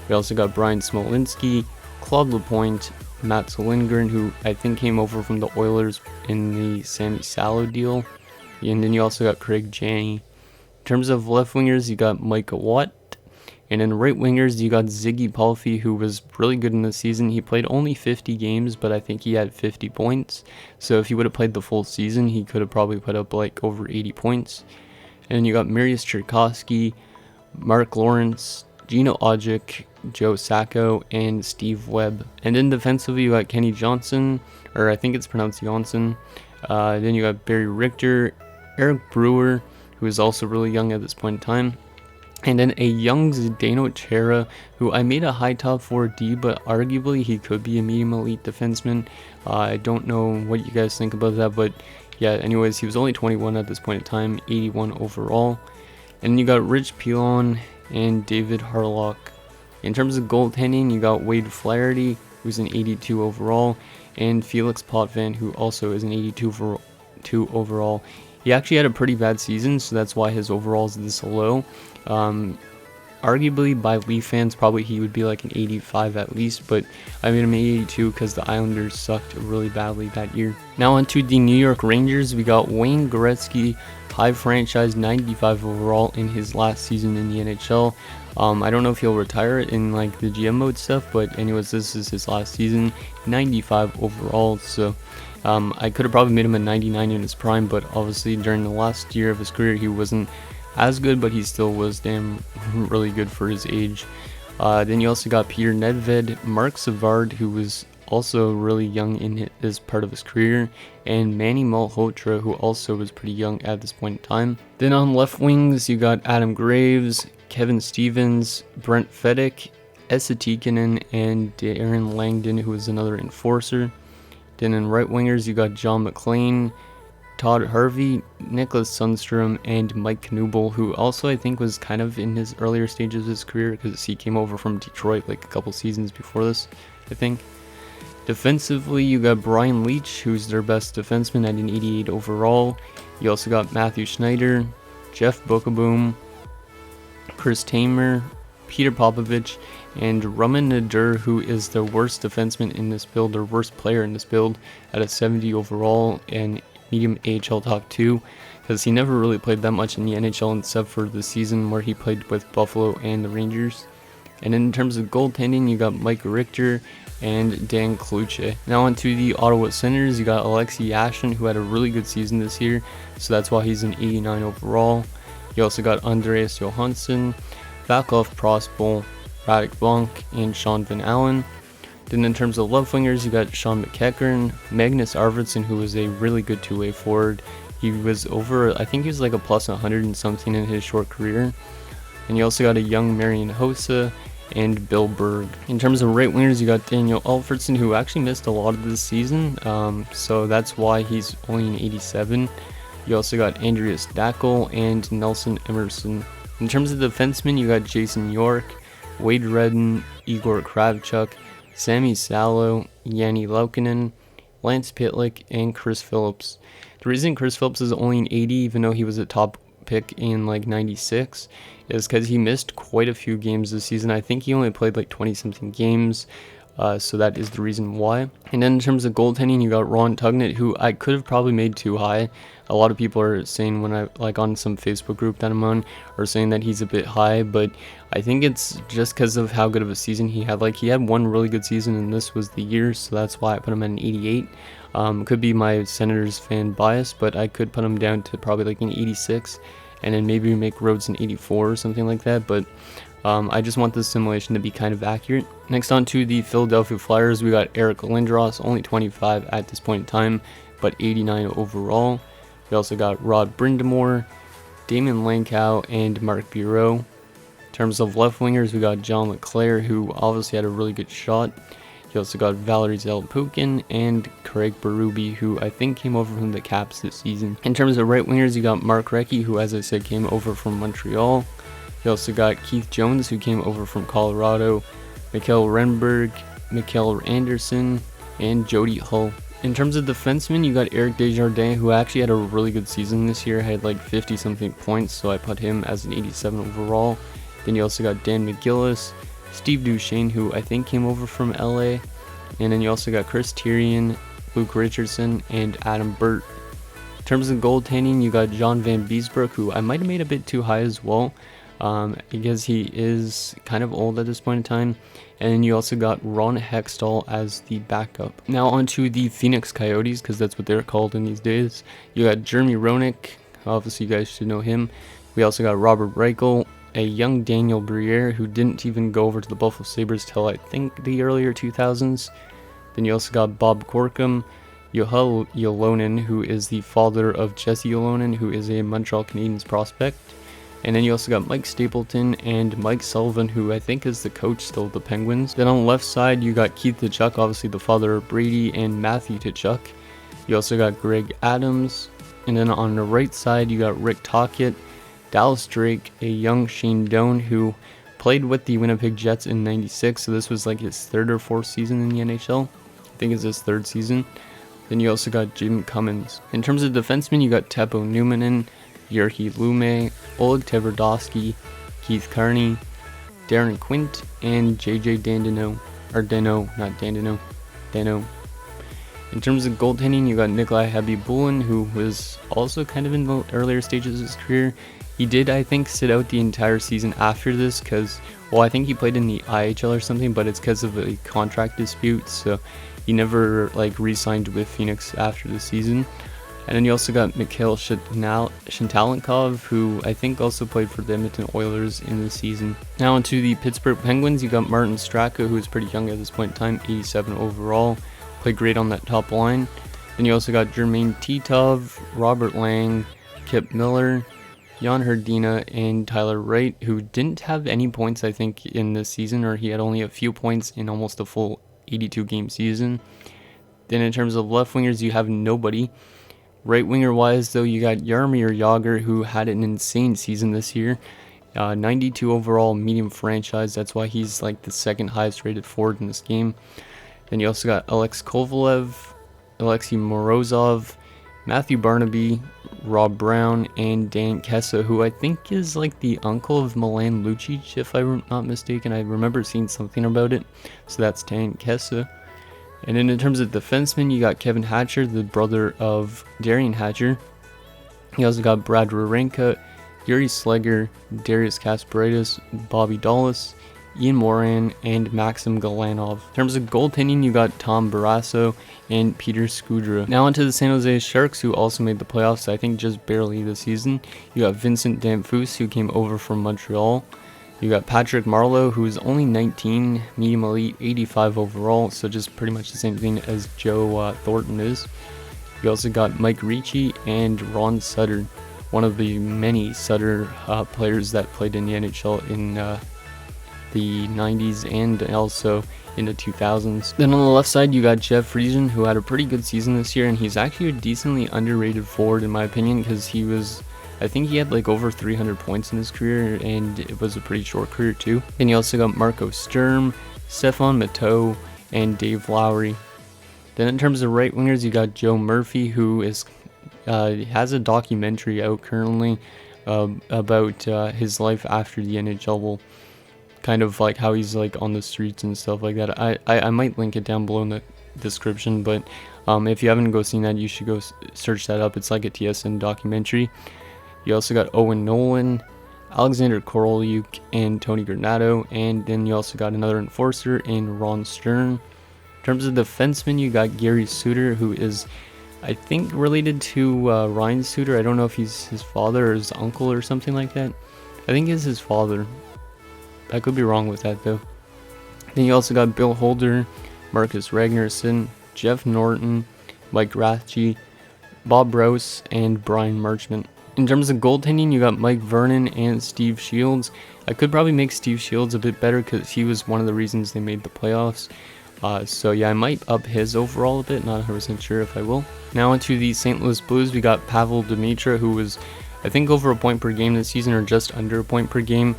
We also got Brian Smolinski, Claude Lapointe, Mats Lindgren, who I think came over from the Oilers in the Sammy Salo deal. And then you also got Craig Janney. In terms of left wingers, you got Micah Watt. And in right wingers, you got Ziggy Palffy, who was really good in the season. He played only 50 games, but I think he had 50 points. So if he would have played the full season, he could have probably put up like over 80 points. And then you got Marius Cherkasky, Mark Lawrence, Gino Odjick, Joe Sacco, and Steve Webb. And then defensively, you got Kenny Johnson, or I think it's pronounced Johnson. Then you got Barry Richter, Eric Brewer, who is also really young at this point in time. And then a young Zdeno Chara, who I made a high top 4D, but arguably he could be a medium elite defenseman. I don't know what you guys think about that, but yeah, anyways, he was only 21 at this point in time, 81 overall. And then you got Rich Pilon and David Harlock. In terms of goaltending, you got Wade Flaherty, who's an 82 overall, and Felix Potvin, who also is an 82 overall. He actually had a pretty bad season, so that's why his overall is this low. Arguably, by Leaf fans, probably he would be like an 85 at least, but I made him an 82 because the Islanders sucked really badly that year. Now onto the New York Rangers, we got Wayne Gretzky, high franchise, 95 overall in his last season in the NHL. I don't know if he'll retire in like the GM mode stuff, but anyways, this is his last season, 95 overall. So I could have probably made him a 99 in his prime, but obviously during the last year of his career, he wasn't as good, but he still was damn really good for his age. Then you also got Peter Nedved, Mark Savard, who was also really young in this part of his career, and Manny Malhotra, who also was pretty young at this point in time. Then on left wings, you got Adam Graves, Kevin Stevens, Brent Fedek, Esa Tikkanen, and Darren Langdon, who was another enforcer. Then in right wingers, you got John McClain, Todd Harvey, Nicholas Sundstrom, and Mike Knubel, who also I think was kind of in his earlier stages of his career because he came over from Detroit like a couple seasons before this, I think. Defensively, you got Brian Leach, who's their best defenseman at an 88 overall. You also got Matthew Schneider, Jeff Bookeboom, Chris Tamer, Peter Popovich, and Raman Nadir, who is the worst defenseman in this build, or worst player in this build, at a 70 overall and medium AHL top 2. because he never really played that much in the NHL except for the season where he played with Buffalo and the Rangers. And in terms of goaltending, you got Mike Richter and Dan Kluche. Now onto the Ottawa Senators, you got Alexei Yashin, who had a really good season this year, so that's why he's an 89 overall. You also got Andreas Johansson, Vaclav Prospol, Radek Bonk, and Sean Van Allen. Then in terms of left wingers, you got Sean McEachern, Magnus Arvidsson, who was a really good two-way forward. He was over, I think he was like a plus 100 and something in his short career. And you also got a young Marian Hossa and Bill Berg. In terms of right wingers, you got Daniel Alfredson, who actually missed a lot of this season, so that's why he's only an 87. You also got Andreas Dackel and Nelson Emerson. In terms of defensemen, you got Jason York, Wade Redden, Igor Kravchuk, Sami Salo, Yanni Laukinen, Lance Pitlick, and Chris Phillips. The reason Chris Phillips is only an 80, even though he was a top pick in like 96, is because he missed quite a few games this season. I think he only played like 20 something games, so that is the reason why. And then in terms of goaltending, you got Ron Tugnutt, who I could have probably made too high. A lot of people are saying, when I like on some Facebook group that I'm on, are saying that he's a bit high, but I think it's just because of how good of a season he had. Like, he had one really good season and this was the year, so that's why I put him at an 88. Could be my Senators fan bias, but I could put him down to probably like an 86, and then maybe make Rhodes an 84 or something like that, but I just want this simulation to be kind of accurate. Next on to the Philadelphia Flyers, we got Eric Lindros, only 25 at this point in time, but 89 overall. We also got Rod Brindamore, Damon Lankow, and Mark Bureau. In terms of left wingers, we got John LeClaire, who obviously had a really good shot. You also got Valery Zelepukin and Craig Berube, who I think came over from the Caps this season. In terms of right wingers, you got Mark Recchi, who, as I said, came over from Montreal. You also got Keith Jones, who came over from Colorado, Mikhail Renberg, Mikhail Anderson, and Jody Hull. In terms of defensemen, you got Eric Desjardins, who actually had a really good season this year, had like 50 something points, so I put him as an 87 overall. Then you also got Dan McGillis, Steve Duchesne, who I think came over from LA, and then you also got Chris Tyrion, Luke Richardson, and Adam Burt. In terms of goaltending, you got John Van Beesbrook, who I might have made a bit too high as well, because he is kind of old at this point in time. And then you also got Ron Hextall as the backup. Now onto the Phoenix Coyotes, because that's what they're called in these days. You got Jeremy Roenick, obviously you guys should know him. We also got Robert Reichel, a young Daniel Briere, who didn't even go over to the Buffalo Sabres till I think the earlier 2000s. Then you also got Bob Corkum, Juha Jalonen, who is the father of Jesse Jalonen, who is a Montreal Canadiens prospect. And then you also got Mike Stapleton and Mike Sullivan, who I think is the coach still of the Penguins. Then on the left side, you got Keith Tkachuk, obviously the father of Brady and Matthew Tkachuk. You also got Greg Adams. And then on the right side, you got Rick Tocchet, Dallas Drake, a young Shane Doan, who played with the Winnipeg Jets in 96, so this was like his third or fourth season in the NHL. I think it's his third season. Then you also got Jim Cummins. In terms of defensemen, you got Teppo Numminen, Jyrki Lume, Oleg Tverdovsky, Keith Carney, Darren Quint, and JJ Dandino. Or Dano, not Dandino. Dano. In terms of goaltending, you got Nikolai Habibulin, who was also kind of in the earlier stages of his career. He did, I think, sit out the entire season after this because, well, I think he played in the IHL or something, but it's because of a contract dispute, so he never, like, re-signed with Phoenix after the season. And then you also got Mikhail Shintalenkov, who I think also played for the Edmonton Oilers in the season. Now onto the Pittsburgh Penguins, you got Martin Straka, who is pretty young at this point in time, 87 overall. Played great on that top line. Then you also got Jermaine Titov, Robert Lang, Kip Miller, Jan Hrdina, and Tyler Wright, who didn't have any points, I think, in this season, or he had only a few points in almost a full 82-game season. Then in terms of left wingers, you have nobody. Right winger wise, though, you got Jaromir Jagr, who had an insane season this year. 92 overall, medium franchise. That's why he's like the second highest rated forward in this game. Then you also got Alex Kovalev, Alexei Morozov, Matthew Barnaby, Rob Brown, and Dan Kessa, who I think is like the uncle of Milan Lucic, if I'm not mistaken. I remember seeing something about it. So that's Dan Kessa. And then in terms of defensemen, you got Kevin Hatcher, the brother of Darian Hatcher. You also got Brad Wawrinka, Yuri Slegger, Darius Kasparaitis, Bobby Dallas, Ian Moran, and Maxim Galanov. In terms of goaltending, you got Tom Barrasso and Peter Skudra. Now onto the San Jose Sharks, who also made the playoffs, I think just barely this season. You got Vincent Damphousse, who came over from Montreal. You got Patrick Marleau, who is only 19, medium elite, 85 overall, so just pretty much the same thing as Joe Thornton is. You also got Mike Ricci and Ron Sutter, one of the many Sutter players that played in the NHL in the 90s and also in the 2000s. Then on the left side, you got Jeff Friesen, who had a pretty good season this year, and he's actually a decently underrated forward in my opinion, because I think he had like over 300 points in his career, and it was a pretty short career too. Then you also got Marco Sturm, Stefan Matteau, and Dave Lowry. Then in terms of right wingers, you got Joe Murphy, who has a documentary out currently about his life after the NHL, kind of like how he's like on the streets and stuff like that. I might link it down below in the description, but if you haven't seen that, you should go search that up. It's like a TSN documentary. You also got Owen Nolan, Alexander Korolyuk, and Tony Granato, and then you also got another enforcer in Ron Stern. In terms of defensemen, you got Gary Suter, who is, I think, related to Ryan Suter. I don't know if he's his father or his uncle or something like that. I think it's his father. I could be wrong with that though. Then you also got Bill Holder, Marcus Ragnarsson, Jeff Norton, Mike Rathje, Bob Rouse, and Brian Marchment. In terms of goaltending, you got Mike Vernon and Steve Shields. I could probably make Steve Shields a bit better because he was one of the reasons they made the playoffs. So yeah, I might up his overall a bit, not 100% sure if I will. Now onto the St. Louis Blues, we got Pavel Demitra, who was, I think, over a point per game this season, or just under a point per game.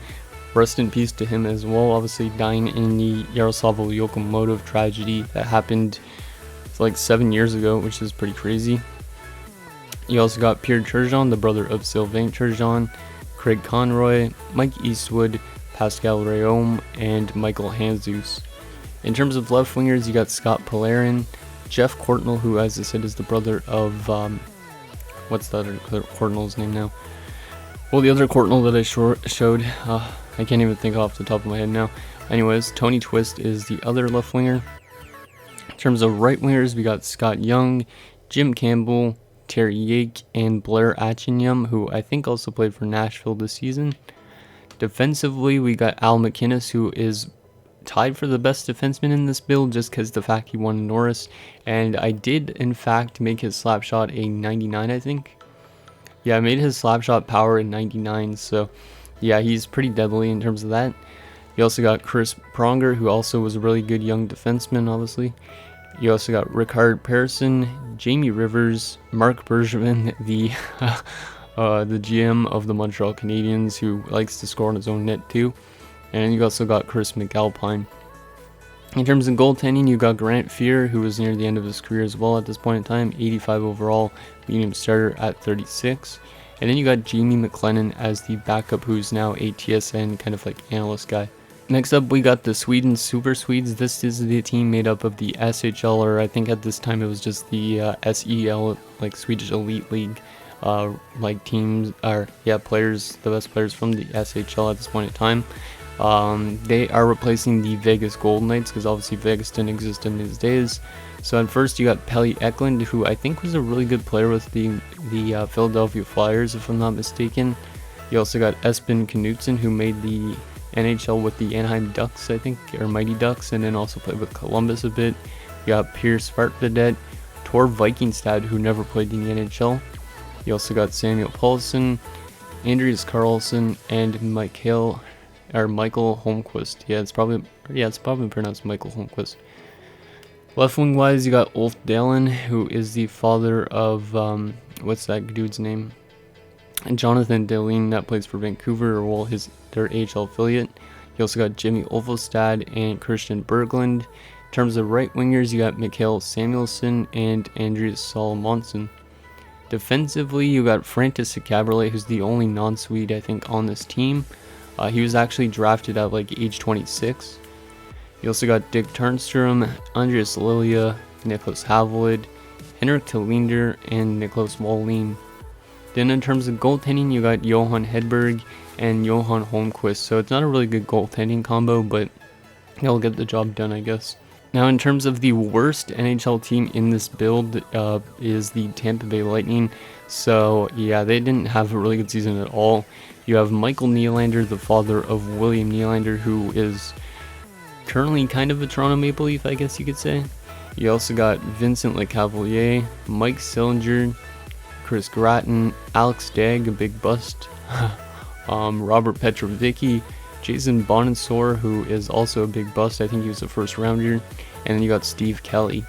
Rest in peace to him as well, obviously dying in the Yaroslavl Lokomotiv tragedy that happened like 7 years ago, which is pretty crazy. You also got Pierre Turgeon, the brother of Sylvain Turgeon, Craig Conroy, Mike Eastwood, Pascal Réaume, and Michael Handzus. In terms of left wingers, you got Scott Polarin, Jeff Courtnall, who, as I said, is the brother of, what's the other Courtnall's name now? Well, the other Courtnall that I showed, I can't even think off the top of my head now. Anyways, Tony Twist is the other left winger. In terms of right wingers, we got Scott Young, Jim Campbell, Terry Yake, and Blair Achinyam, who I think also played for Nashville this season. Defensively, we got Al McInnes, who is tied for the best defenseman in this build just because the fact he won Norris, and I did in fact make his slap shot a 99, I think. Yeah, I made his slap shot power a 99, so yeah, he's pretty deadly in terms of that. You also got Chris Pronger, who also was a really good young defenseman, obviously. You also got Ricard Persson, Jamie Rivers, Mark Bergevin, the GM of the Montreal Canadiens, who likes to score on his own net too. And you also got Chris McAlpine. In terms of goaltending, you got Grant Fuhr, who was near the end of his career as well at this point in time, 85 overall, medium starter at 36. And then you got Jamie McLennan as the backup, who's now a TSN kind of like analyst guy. Next up, we got the Sweden Super Swedes. This is the team made up of the SHL, or I think at this time it was just the SEL, like Swedish Elite League, like teams, or yeah, players, the best players from the SHL at this point in time. They are replacing the Vegas Golden Knights, because obviously Vegas didn't exist in these days. So at first you got Pelle Eklund, who I think was a really good player with the Philadelphia Flyers, if I'm not mistaken. You also got Espen Knutson, who made the NHL with the Anaheim Ducks, I think, or Mighty Ducks, and then also played with Columbus a bit. You got Piers Svartvedt, Tor Vikingstad, who never played in the NHL. You also got Samuel Paulson, Andreas Karlsson, and Michael Holmquist. It's probably pronounced Michael Holmquist. Left wing wise, you got Ulf Dalen, who is the father of what's that dude's name? And Jonathan Dahlin, that plays for Vancouver, or their AHL affiliate. You also got Jimmy Olfstad and Christian Berglund. In terms of right wingers, you got Mikael Samuelsson and Andreas Salomonson. Defensively, you got Francis Cabriolet, who's the only non-Swede, I think, on this team. He was actually drafted at like age 26. You also got Dick Turnstrom, Andreas Lilia, Nicholas Havelid, Henrik Telinder, and Nicholas Wallin. Then in terms of goaltending, you got Johan Hedberg and Johan Holmqvist. So it's not a really good goaltending combo, but they'll get the job done, I guess. Now, in terms of the worst NHL team in this build, is the Tampa Bay Lightning. So yeah, they didn't have a really good season at all. You have Michael Nylander, the father of William Nylander, who is currently kind of a Toronto Maple Leaf, I guess you could say. You also got Vincent Lecavalier, Mike Sillinger, Chris Gratton, Alex Dagg, a big bust, Robert Petrovicki, Jason Bonensor, who is also a big bust. I think he was a first rounder. And then you got Steve Kelly.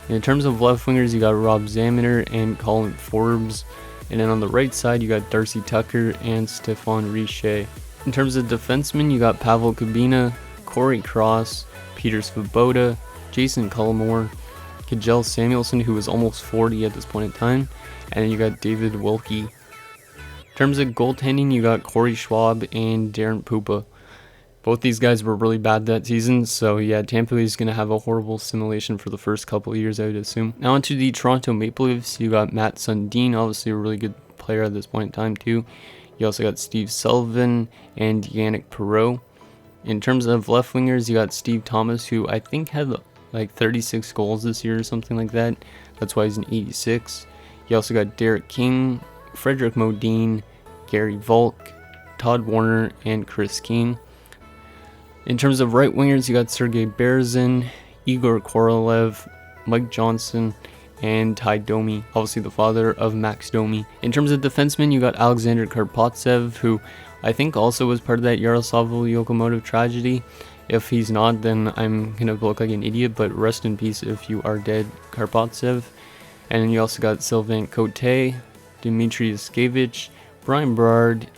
And in terms of left wingers, you got Rob Zaminer and Colin Forbes. And then on the right side, you got Darcy Tucker and Stefan Richer. In terms of defensemen, you got Pavel Kubina, Corey Cross, Peter Svoboda, Jason Cullimore, Kjell Samuelson, who was almost 40 at this point in time. And then you got David Wilkie. In terms of goaltending, you got Corey Schwab and Darren Pupa. Both these guys were really bad that season, so yeah, Tampa Bay is going to have a horrible simulation for the first couple of years, I would assume. Now onto the Toronto Maple Leafs, you got Matt Sundin, obviously a really good player at this point in time too. You also got Steve Sullivan and Yannick Perreault. In terms of left wingers, you got Steve Thomas, who I think had like 36 goals this year or something like that. That's why he's an 86. You also got Derek King, Frederick Modine, Gary Volk, Todd Warner, and Chris Keane. In terms of right wingers, you got Sergei Berezin, Igor Korolev, Mike Johnson, and Ty Domi, obviously the father of Max Domi. In terms of defensemen, you got Alexander Karpovtsev, who I think also was part of that Yaroslavl Lokomotiv tragedy. If he's not, then I'm going to look like an idiot, but rest in peace if you are dead, Karpovtsev. And then you also got Sylvain Cote, Dmitry Yaskevich, Brian Berard,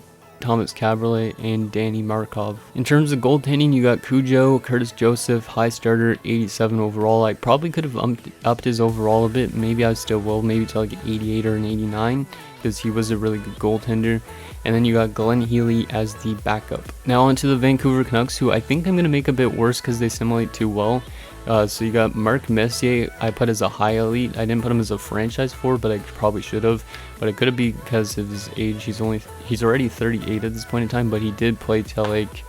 Thomas Caberlet, and Danny Markov. In terms of goaltending, you got Cujo, Curtis Joseph, high starter, 87 overall. I probably could have upped his overall a bit. Maybe I still will, maybe to like an 88 or an 89, because he was a really good goaltender. And then you got Glenn Healy as the backup. Now onto the Vancouver Canucks, who I think I'm going to make a bit worse because they simulate too well. So you got Mark Messier, I put as a high elite. I didn't put him as a franchise forward, but I probably should have. But it could have been because of his age. He's already 38 at this point in time, but he did play till like,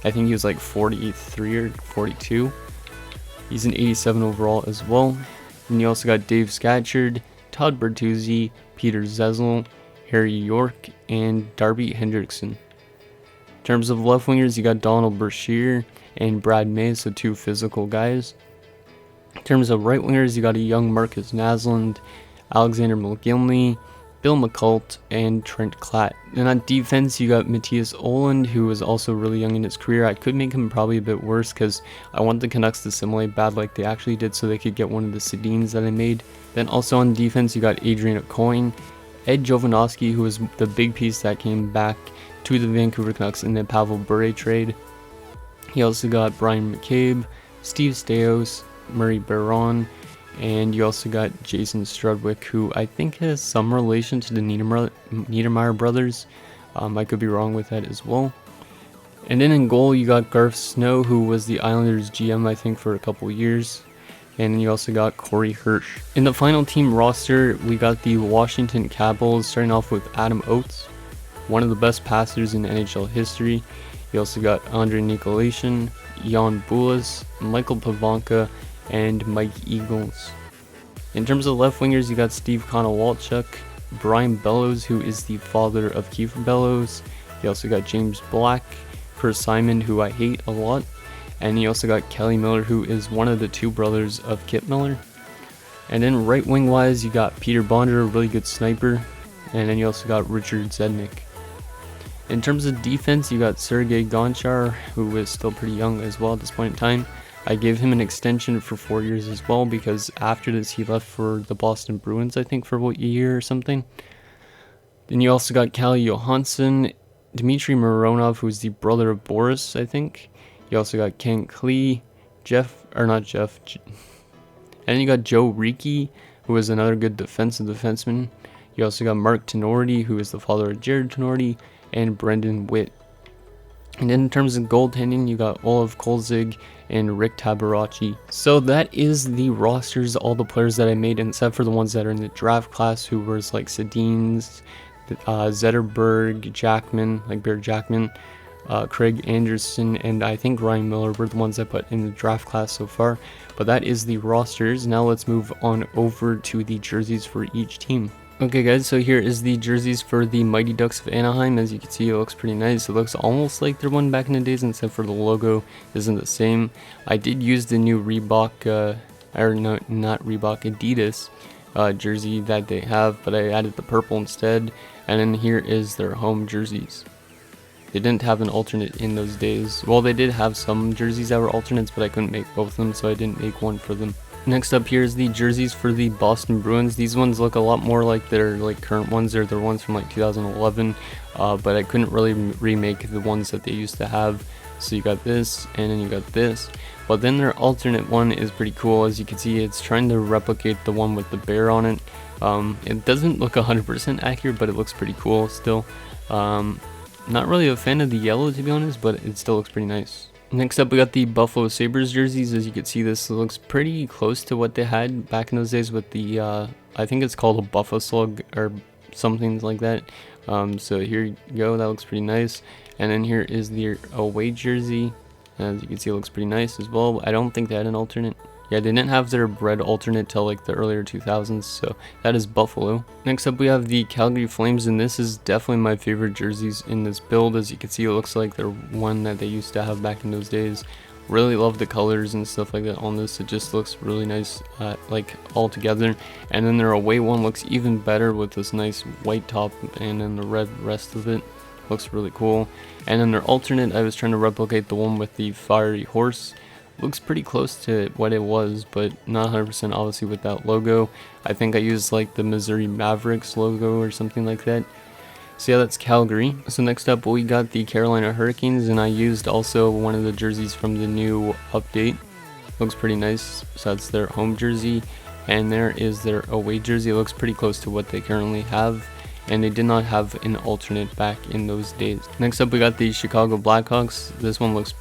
I think he was like 43 or 42. He's an 87 overall as well. And you also got Dave Scatchard, Todd Bertuzzi, Peter Zezel, Harry York, and Darby Hendrickson. In terms of left wingers, you got Donald Brashear and Brad May, so two physical guys. In terms of right wingers, you got a young Marcus Naslund, Alexander McGillney, Bill McCult, and Trent Klatt. And on defense, you got Matthias Oland, who is also really young in his career. I could make him probably a bit worse because I want the Canucks to simulate bad like they actually did so they could get one of the Sedins that I made. Then also on defense, you got Adrian Aucoin, Ed Jovanovski, who was the big piece that came back to the Vancouver Canucks in the Pavel Bure trade. You also got Brian McCabe, Steve Stais, Murray Baron, and you also got Jason Strudwick, who I think has some relation to the Niedermeyer brothers. I could be wrong with that as well. And then in goal, you got Garth Snow, who was the Islanders GM, I think, for a couple years. And you also got Corey Hirsch. In the final team roster, we got the Washington Capitals, starting off with Adam Oates, one of the best passers in NHL history. You also got Andrei Nikolation, Jan Bulis, Michael Pavanka, and Mike Eagles. In terms of left wingers, you got Steve Konowalchuk, Brian Bellows, who is the father of Kiefer Bellows. You also got James Black, Chris Simon, who I hate a lot. And you also got Kelly Miller, who is one of the two brothers of Kip Miller. And then right wing wise, you got Peter Bonder, a really good sniper. And then you also got Richard Zednik. In terms of defense, you got Sergei Gonchar, who is still pretty young as well at this point in time. I gave him an extension for 4 years as well because after this he left for the Boston Bruins, I think, for a year or something. Then you also got Kalle Johansson, Dmitry Mironov, who's the brother of Boris, I think. You also got Ken Klee, and then you got Joe Ricci, who is another good defenseman. You also got Mark Tenorti, who is the father of Jared Tenorti, and Brendan Witt. And in terms of goaltending, you got Olaf Kolzig and Rick Tabaracci. So that is the rosters, all the players that I made, except for the ones that are in the draft class, who was like Sedins, Zetterberg, Jackman, like Bear Jackman, Craig Anderson, and I think Ryan Miller were the ones I put in the draft class so far. But that is the rosters. Now let's move on over to the jerseys for each team. Okay guys, so here is the jerseys for the Mighty Ducks of Anaheim. As you can see, it looks pretty nice. It looks almost like their one back in the days, except for the logo isn't the same. I did use the new Reebok, or no, not Reebok, Adidas jersey that they have, but I added the purple instead. And then here is their home jerseys. They didn't have an alternate in those days. Well, they did have some jerseys that were alternates, but I couldn't make both of them, so I didn't make one for them. Next up, here's the jerseys for the Boston Bruins. These ones look a lot more like their current ones, or their ones from like 2011, but I couldn't really remake the ones that they used to have. So you got this, and then you got this. But then their alternate one is pretty cool. As you can see, it's trying to replicate the one with the bear on it. It doesn't look 100% accurate, but it looks pretty cool still. Not really a fan of the yellow, to be honest, but it still looks pretty nice. Next up, we got the Buffalo Sabres jerseys. As you can see, this looks pretty close to what they had back in those days with the, I think it's called a Buffalo Slug or something like that. So here you go, that looks pretty nice. And then here is the away jersey. As you can see, it looks pretty nice as well. I don't think they had an alternate. Yeah, they didn't have their red alternate till like the earlier 2000s, so that is Buffalo. Next up, we have the Calgary Flames, and this is definitely my favorite jerseys in this build. As you can see, it looks like they're one that they used to have back in those days. Really love the colors and stuff like that on this. It just looks really nice, like all together. And then their away one looks even better with this nice white top and then the red rest of it. Looks really cool. And then their alternate, I was trying to replicate the one with the fiery horse. Looks pretty close to what it was, but not 100% obviously with that logo. I think I used like the Missouri Mavericks logo or something like that. So yeah, that's Calgary. So next up, we got the Carolina Hurricanes, and I used also one of the jerseys from the new update. Looks pretty nice. So that's their home jersey, and there is their away jersey. It looks pretty close to what they currently have, and they did not have an alternate back in those days. Next up, we got the Chicago Blackhawks. This one looks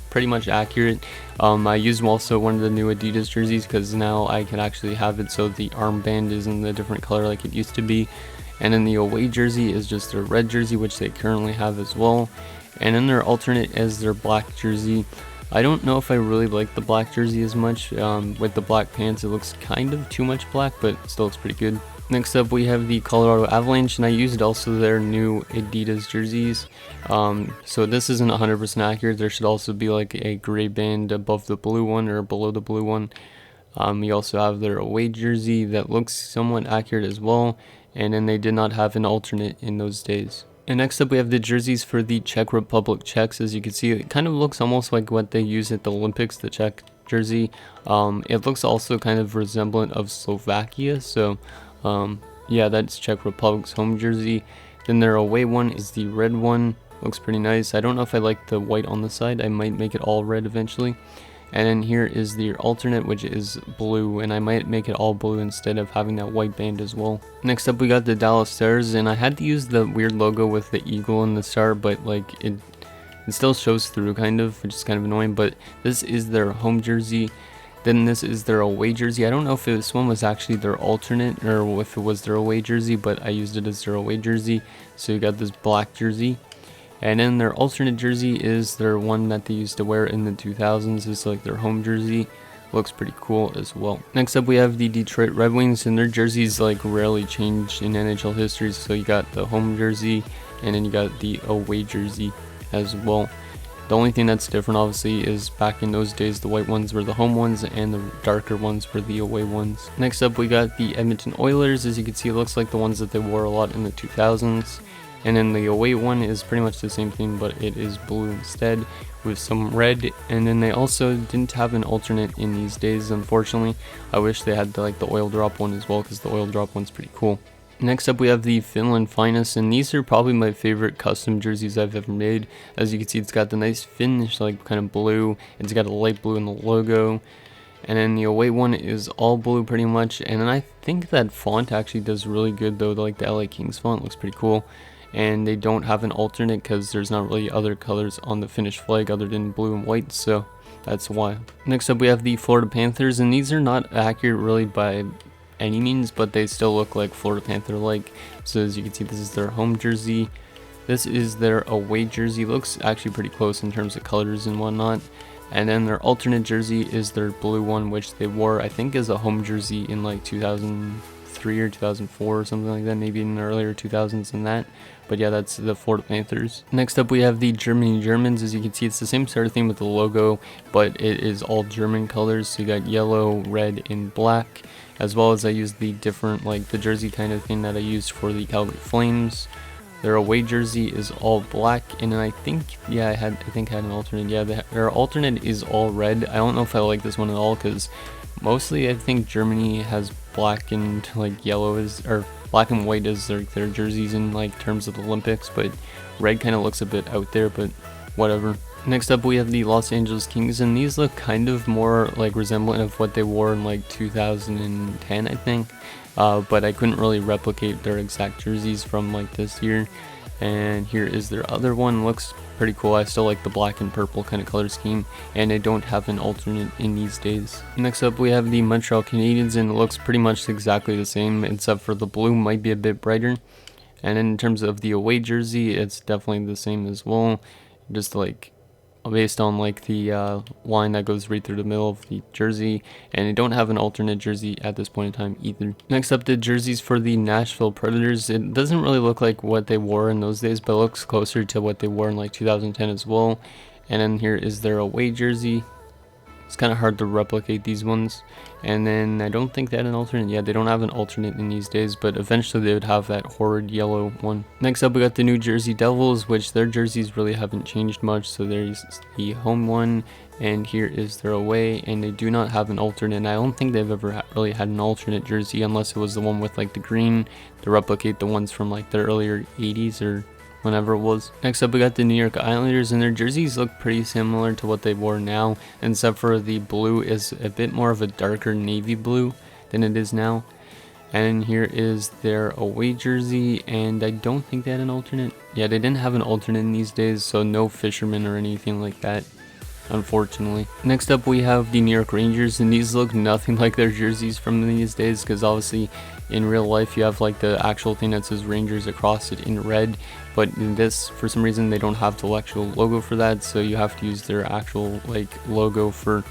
pretty much accurate. I used also one of the new Adidas jerseys because now I can actually have it so the armband is in a different color like it used to be. And then the away jersey is just their red jersey, which they currently have as well. And then their alternate is their black jersey. I don't know if I really like the black jersey as much. With the black pants, it looks kind of too much black, but it still looks pretty good. Next up, we have the Colorado Avalanche, and I used also their new Adidas jerseys. So this isn't 100% accurate. There should also be like a gray band above the blue one or below the blue one. We also have their away jersey that looks somewhat accurate as well, and then they did not have an alternate in those days. And next up, we have the jerseys for the Czech Republic Czechs. As you can see, it kind of looks almost like what they use at the Olympics, the Czech jersey. It looks also kind of resemblant of Slovakia, so yeah, that's Czech Republic's home jersey. Then their away one is the red one. Looks pretty nice. I don't know if I like the white on the side. I might make it all red eventually. And then here is the alternate, which is blue, and I might make it all blue instead of having that white band as well. Next up, we got the Dallas Stars, and I had to use the weird logo with the eagle and the star, but like it still shows through kind of, which is kind of annoying. But this is their home jersey. Then this is their away jersey. I don't know if this one was actually their alternate or if it was their away jersey, but I used it as their away jersey. So you got this black jersey. And then their alternate jersey is their one that they used to wear in the 2000s. It's like their home jersey. Looks pretty cool as well. Next up, we have the Detroit Red Wings, and their jerseys like rarely change in NHL history. So you got the home jersey, and then you got the away jersey as well. The only thing that's different, obviously, is back in those days, the white ones were the home ones and the darker ones were the away ones. Next up, we got the Edmonton Oilers. As you can see, it looks like the ones that they wore a lot in the 2000s. And then the away one is pretty much the same thing, but it is blue instead with some red. And then they also didn't have an alternate in these days, unfortunately. I wish they had the oil drop one as well, because the oil drop one's pretty cool. Next up, we have the Finland Finest, and these are probably my favorite custom jerseys I've ever made. As you can see, it's got the nice finish, like kind of blue. It's got a light blue in the logo. And then the away one is all blue pretty much. And then I think that font actually does really good though. Like the LA Kings font looks pretty cool. and they don't have an alternate because there's not really other colors on the Finnish flag other than blue and white, so that's why. Next up we have the Florida Panthers, and these are not accurate really by any means, but they still look like Florida Panther like. So as you can see, this is their home jersey, this is their away jersey. Looks actually pretty close in terms of colors and whatnot. And then their alternate jersey is their blue one, which they wore I think as a home jersey in like 2003 or 2004 or something like that, maybe in the earlier 2000s than that. But yeah, that's the Florida Panthers. Next up we have the Germany Germans. As you can see, it's the same sort of thing with the logo, but it is all German colors. So you got yellow, red, and black, as well as I used the different, like the jersey kind of thing that I used for the Calgary Flames. Their away jersey is all black, and then I think, yeah, I think I had an alternate. Yeah, their alternate is all red. I don't know if I like this one at all, because mostly I think Germany has black and like yellow is, or black and white as their jerseys in like terms of the Olympics, but red kind of looks a bit out there, but whatever. Next up we have the Los Angeles Kings, and these look kind of more like resemblant of what they wore in like 2010, I think. But I couldn't really replicate their exact jerseys from like this year. And here is their other one. Looks pretty cool. I still like the black and purple kind of color scheme, and I don't have an alternate in these days. Next up we have the Montreal Canadiens, and it looks pretty much exactly the same, except for the blue might be a bit brighter. And in terms of the away jersey, it's definitely the same as well, just like based on like the line that goes right through the middle of the jersey, and I don't have an alternate jersey at this point in time either. Next up, the jerseys for the Nashville Predators. It doesn't really look like what they wore in those days, but it looks closer to what they wore in like 2010 as well. And then here is their away jersey. It's kind of hard to replicate these ones. And then I don't think they had an alternate. Yeah, they don't have an alternate in these days, but eventually they would have that horrid yellow one. Next up we got the New Jersey Devils, which their jerseys really haven't changed much. So there's the home one, and here is their away, and they do not have an alternate. And I don't think they've ever really had an alternate jersey, unless it was the one with like the green to replicate the ones from like the earlier 80s or whenever it was. Next up we got the New York Islanders, and their jerseys look pretty similar to what they wore now, except for the blue is a bit more of a darker navy blue than it is now. And here is their away jersey, and I don't think they had an alternate. Yeah, they didn't have an alternate in these days, so no fisherman or anything like that, unfortunately. Next up we have the New York Rangers, and these look nothing like their jerseys from these days, because obviously in real life you have like the actual thing that says Rangers across it in red, but in this, for some reason, they don't have the actual logo for that, so you have to use their actual like logo for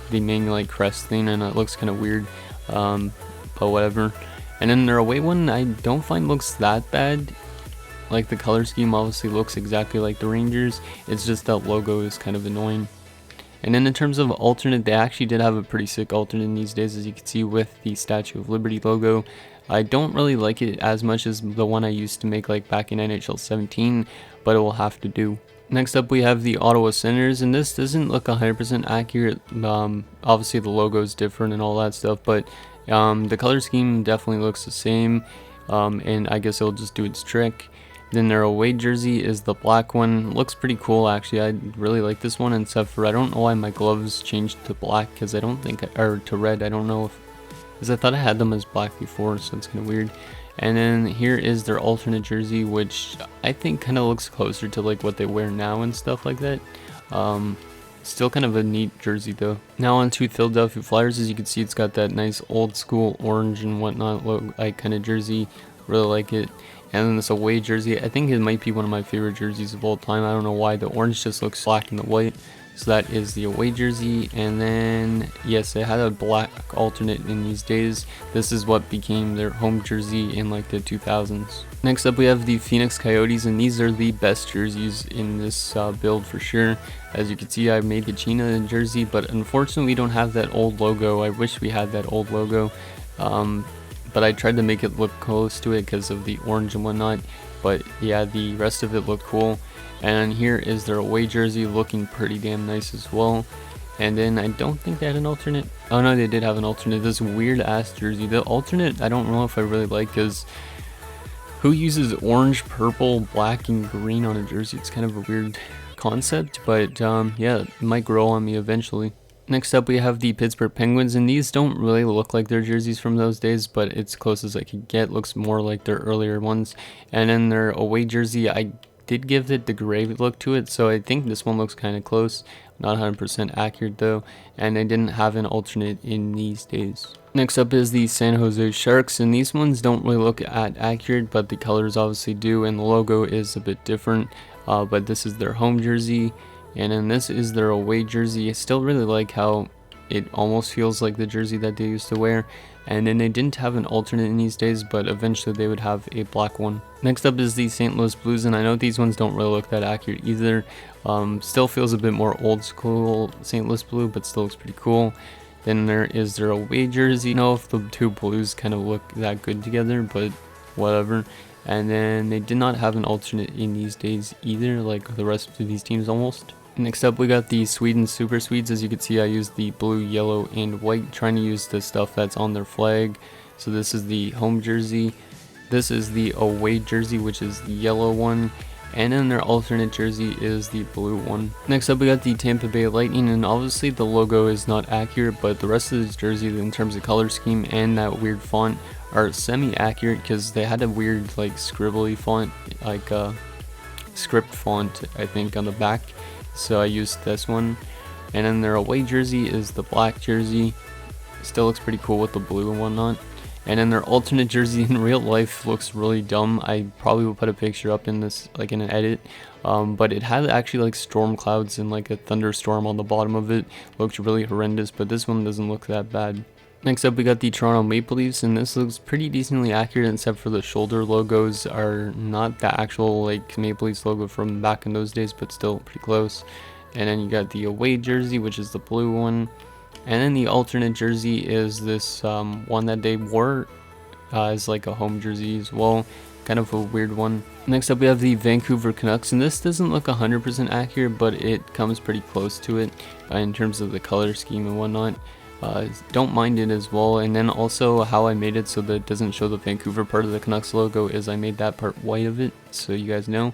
the main like crest thing, and it looks kind of weird, but whatever. And then their away one I don't find looks that bad. Like the color scheme obviously looks exactly like the Rangers, it's just that logo is kind of annoying. And then in terms of alternate, they actually did have a pretty sick alternate in these days, as you can see with the Statue of Liberty logo. I don't really like it as much as the one I used to make like back in NHL 17, but it will have to do. Next up we have the Ottawa Senators, and this doesn't look 100% accurate. Obviously the logo is different and all that stuff, but the color scheme definitely looks the same, and I guess it'll just do its trick. Then their away jersey is the black one. Looks pretty cool actually. I really like this one, except for I don't know why my gloves changed to black, because I don't think, or to red. I don't know if, because I thought I had them as black before, so it's kind of weird. And then here is their alternate jersey, which I think kind of looks closer to like what they wear now and stuff like that. Still kind of a neat jersey though. Now on to Philadelphia Flyers. As you can see, it's got that nice old school orange and whatnot look like kind of jersey. Really like it. And then this away jersey, I think it might be one of my favorite jerseys of all time. I don't know why, the orange just looks black and the white. So that is the away jersey. And then yes, it had a black alternate in these days. This is what became their home jersey in like the 2000s. Next up we have the Phoenix Coyotes, and these are the best jerseys in this build for sure. As you can see, I made the China jersey, but unfortunately we don't have that old logo. I wish we had that old logo. But I tried to make it look close to it because of the orange and whatnot. But yeah, the rest of it looked cool. And here is their away jersey, looking pretty damn nice as well. And then I don't think they had an alternate. Oh no, they did have an alternate. This weird ass jersey. The alternate I don't know if I really like, because who uses orange, purple, black, and green on a jersey? It's kind of a weird concept, but yeah, it might grow on me eventually. Next up we have the Pittsburgh Penguins, and these don't really look like their jerseys from those days, but it's close as I could get. Looks more like their earlier ones. And then their away jersey, I did give it the gray look to it, so I think this one looks kind of close. Not 100% accurate though, and they didn't have an alternate in these days. Next up is the San Jose Sharks, and these ones don't really look at accurate, but the colors obviously do, and the logo is a bit different. But this is their home jersey, and then this is their away jersey. I still really like how it almost feels like the jersey that they used to wear. And then they didn't have an alternate in these days, but eventually they would have a black one. Next up is the St. Louis Blues, and I know these ones don't really look that accurate either. Still feels a bit more old school St. Louis blue, but still looks pretty cool. Then there is their away jersey. I don't know if the two blues kind of look that good together, but whatever. And then they did not have an alternate in these days either, like the rest of these teams almost. Next up we got the Sweden Super Swedes. As you can see, I used the blue, yellow, and white, trying to use the stuff that's on their flag. So this is the home jersey, this is the away jersey, which is the yellow one, and then their alternate jersey is the blue one. Next up we got the Tampa Bay Lightning, and obviously the logo is not accurate, but the rest of this jersey in terms of color scheme and that weird font are semi-accurate, because they had a weird like scribbly font, like script font I think on the back. So I used this one. And then their away jersey is the black jersey. Still looks pretty cool with the blue and whatnot. And then their alternate jersey in real life looks really dumb. I probably will put a picture up in this, like in an edit. But it had actually like storm clouds and like a thunderstorm on the bottom of it. Looked really horrendous, but this one doesn't look that bad. Next up we got the Toronto Maple Leafs, and this looks pretty decently accurate, except for the shoulder logos are not the actual like Maple Leafs logo from back in those days, but still pretty close. And then you got the away jersey, which is the blue one, and then the alternate jersey is this one that they wore as like a home jersey as well, kind of a weird one. Next up we have the Vancouver Canucks, and this doesn't look 100% accurate, but it comes pretty close to it in terms of the color scheme and whatnot. Don't mind it as well. And then also how I made it so that it doesn't show the Vancouver part of the Canucks logo is I made that part white of it, so you guys know.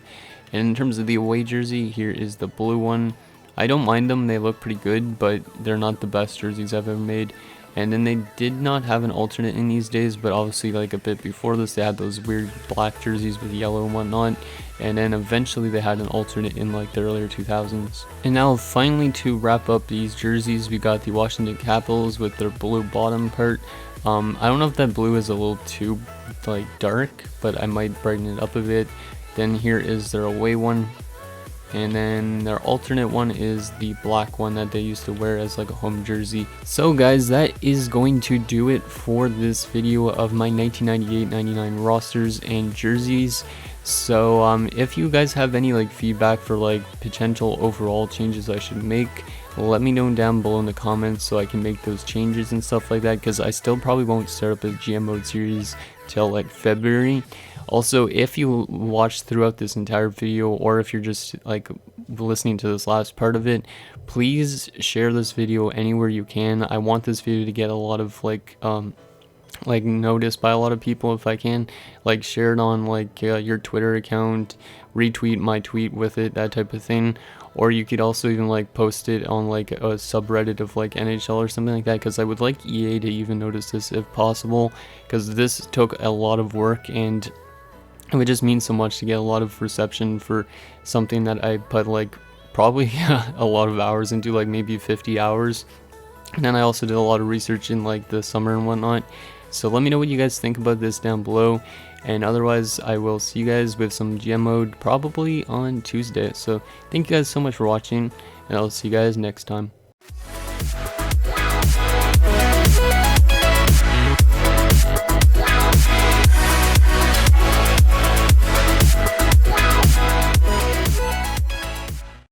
And in terms of the away jersey, here is the blue one. I don't mind them, they look pretty good, but they're not the best jerseys I've ever made. And then they did not have an alternate in these days, but obviously like a bit before this they had those weird black jerseys with yellow and whatnot, and then eventually they had an alternate in like the earlier 2000s. And now finally, to wrap up these jerseys, we got the Washington Capitals with their blue bottom part. I don't know if that blue is a little too like dark, but I might brighten it up a bit. Then here is their away one. And then their alternate one is the black one that they used to wear as like a home jersey. So guys, that is going to do it for this video of my 1998-99 rosters and jerseys. So if you guys have any like feedback for like potential overall changes I should make, let me know down below in the comments so I can make those changes and stuff like that, because I still probably won't start up a GM mode series till like February. Also, if you watched throughout this entire video, or if you're just like listening to this last part of it, please share this video anywhere you can. I want this video to get a lot of like noticed by a lot of people if I can. Like share it on like your Twitter account, retweet my tweet with it, that type of thing. Or you could also even like post it on like a subreddit of like NHL or something like that, because I would like EA to even notice this if possible, because this took a lot of work and it would just mean so much to get a lot of reception for something that I put like probably a lot of hours into, like maybe 50 hours. And then I also did a lot of research in like the summer and whatnot. So let me know what you guys think about this down below. And otherwise, I will see you guys with some GM mode probably on Tuesday. So thank you guys so much for watching, and I'll see you guys next time.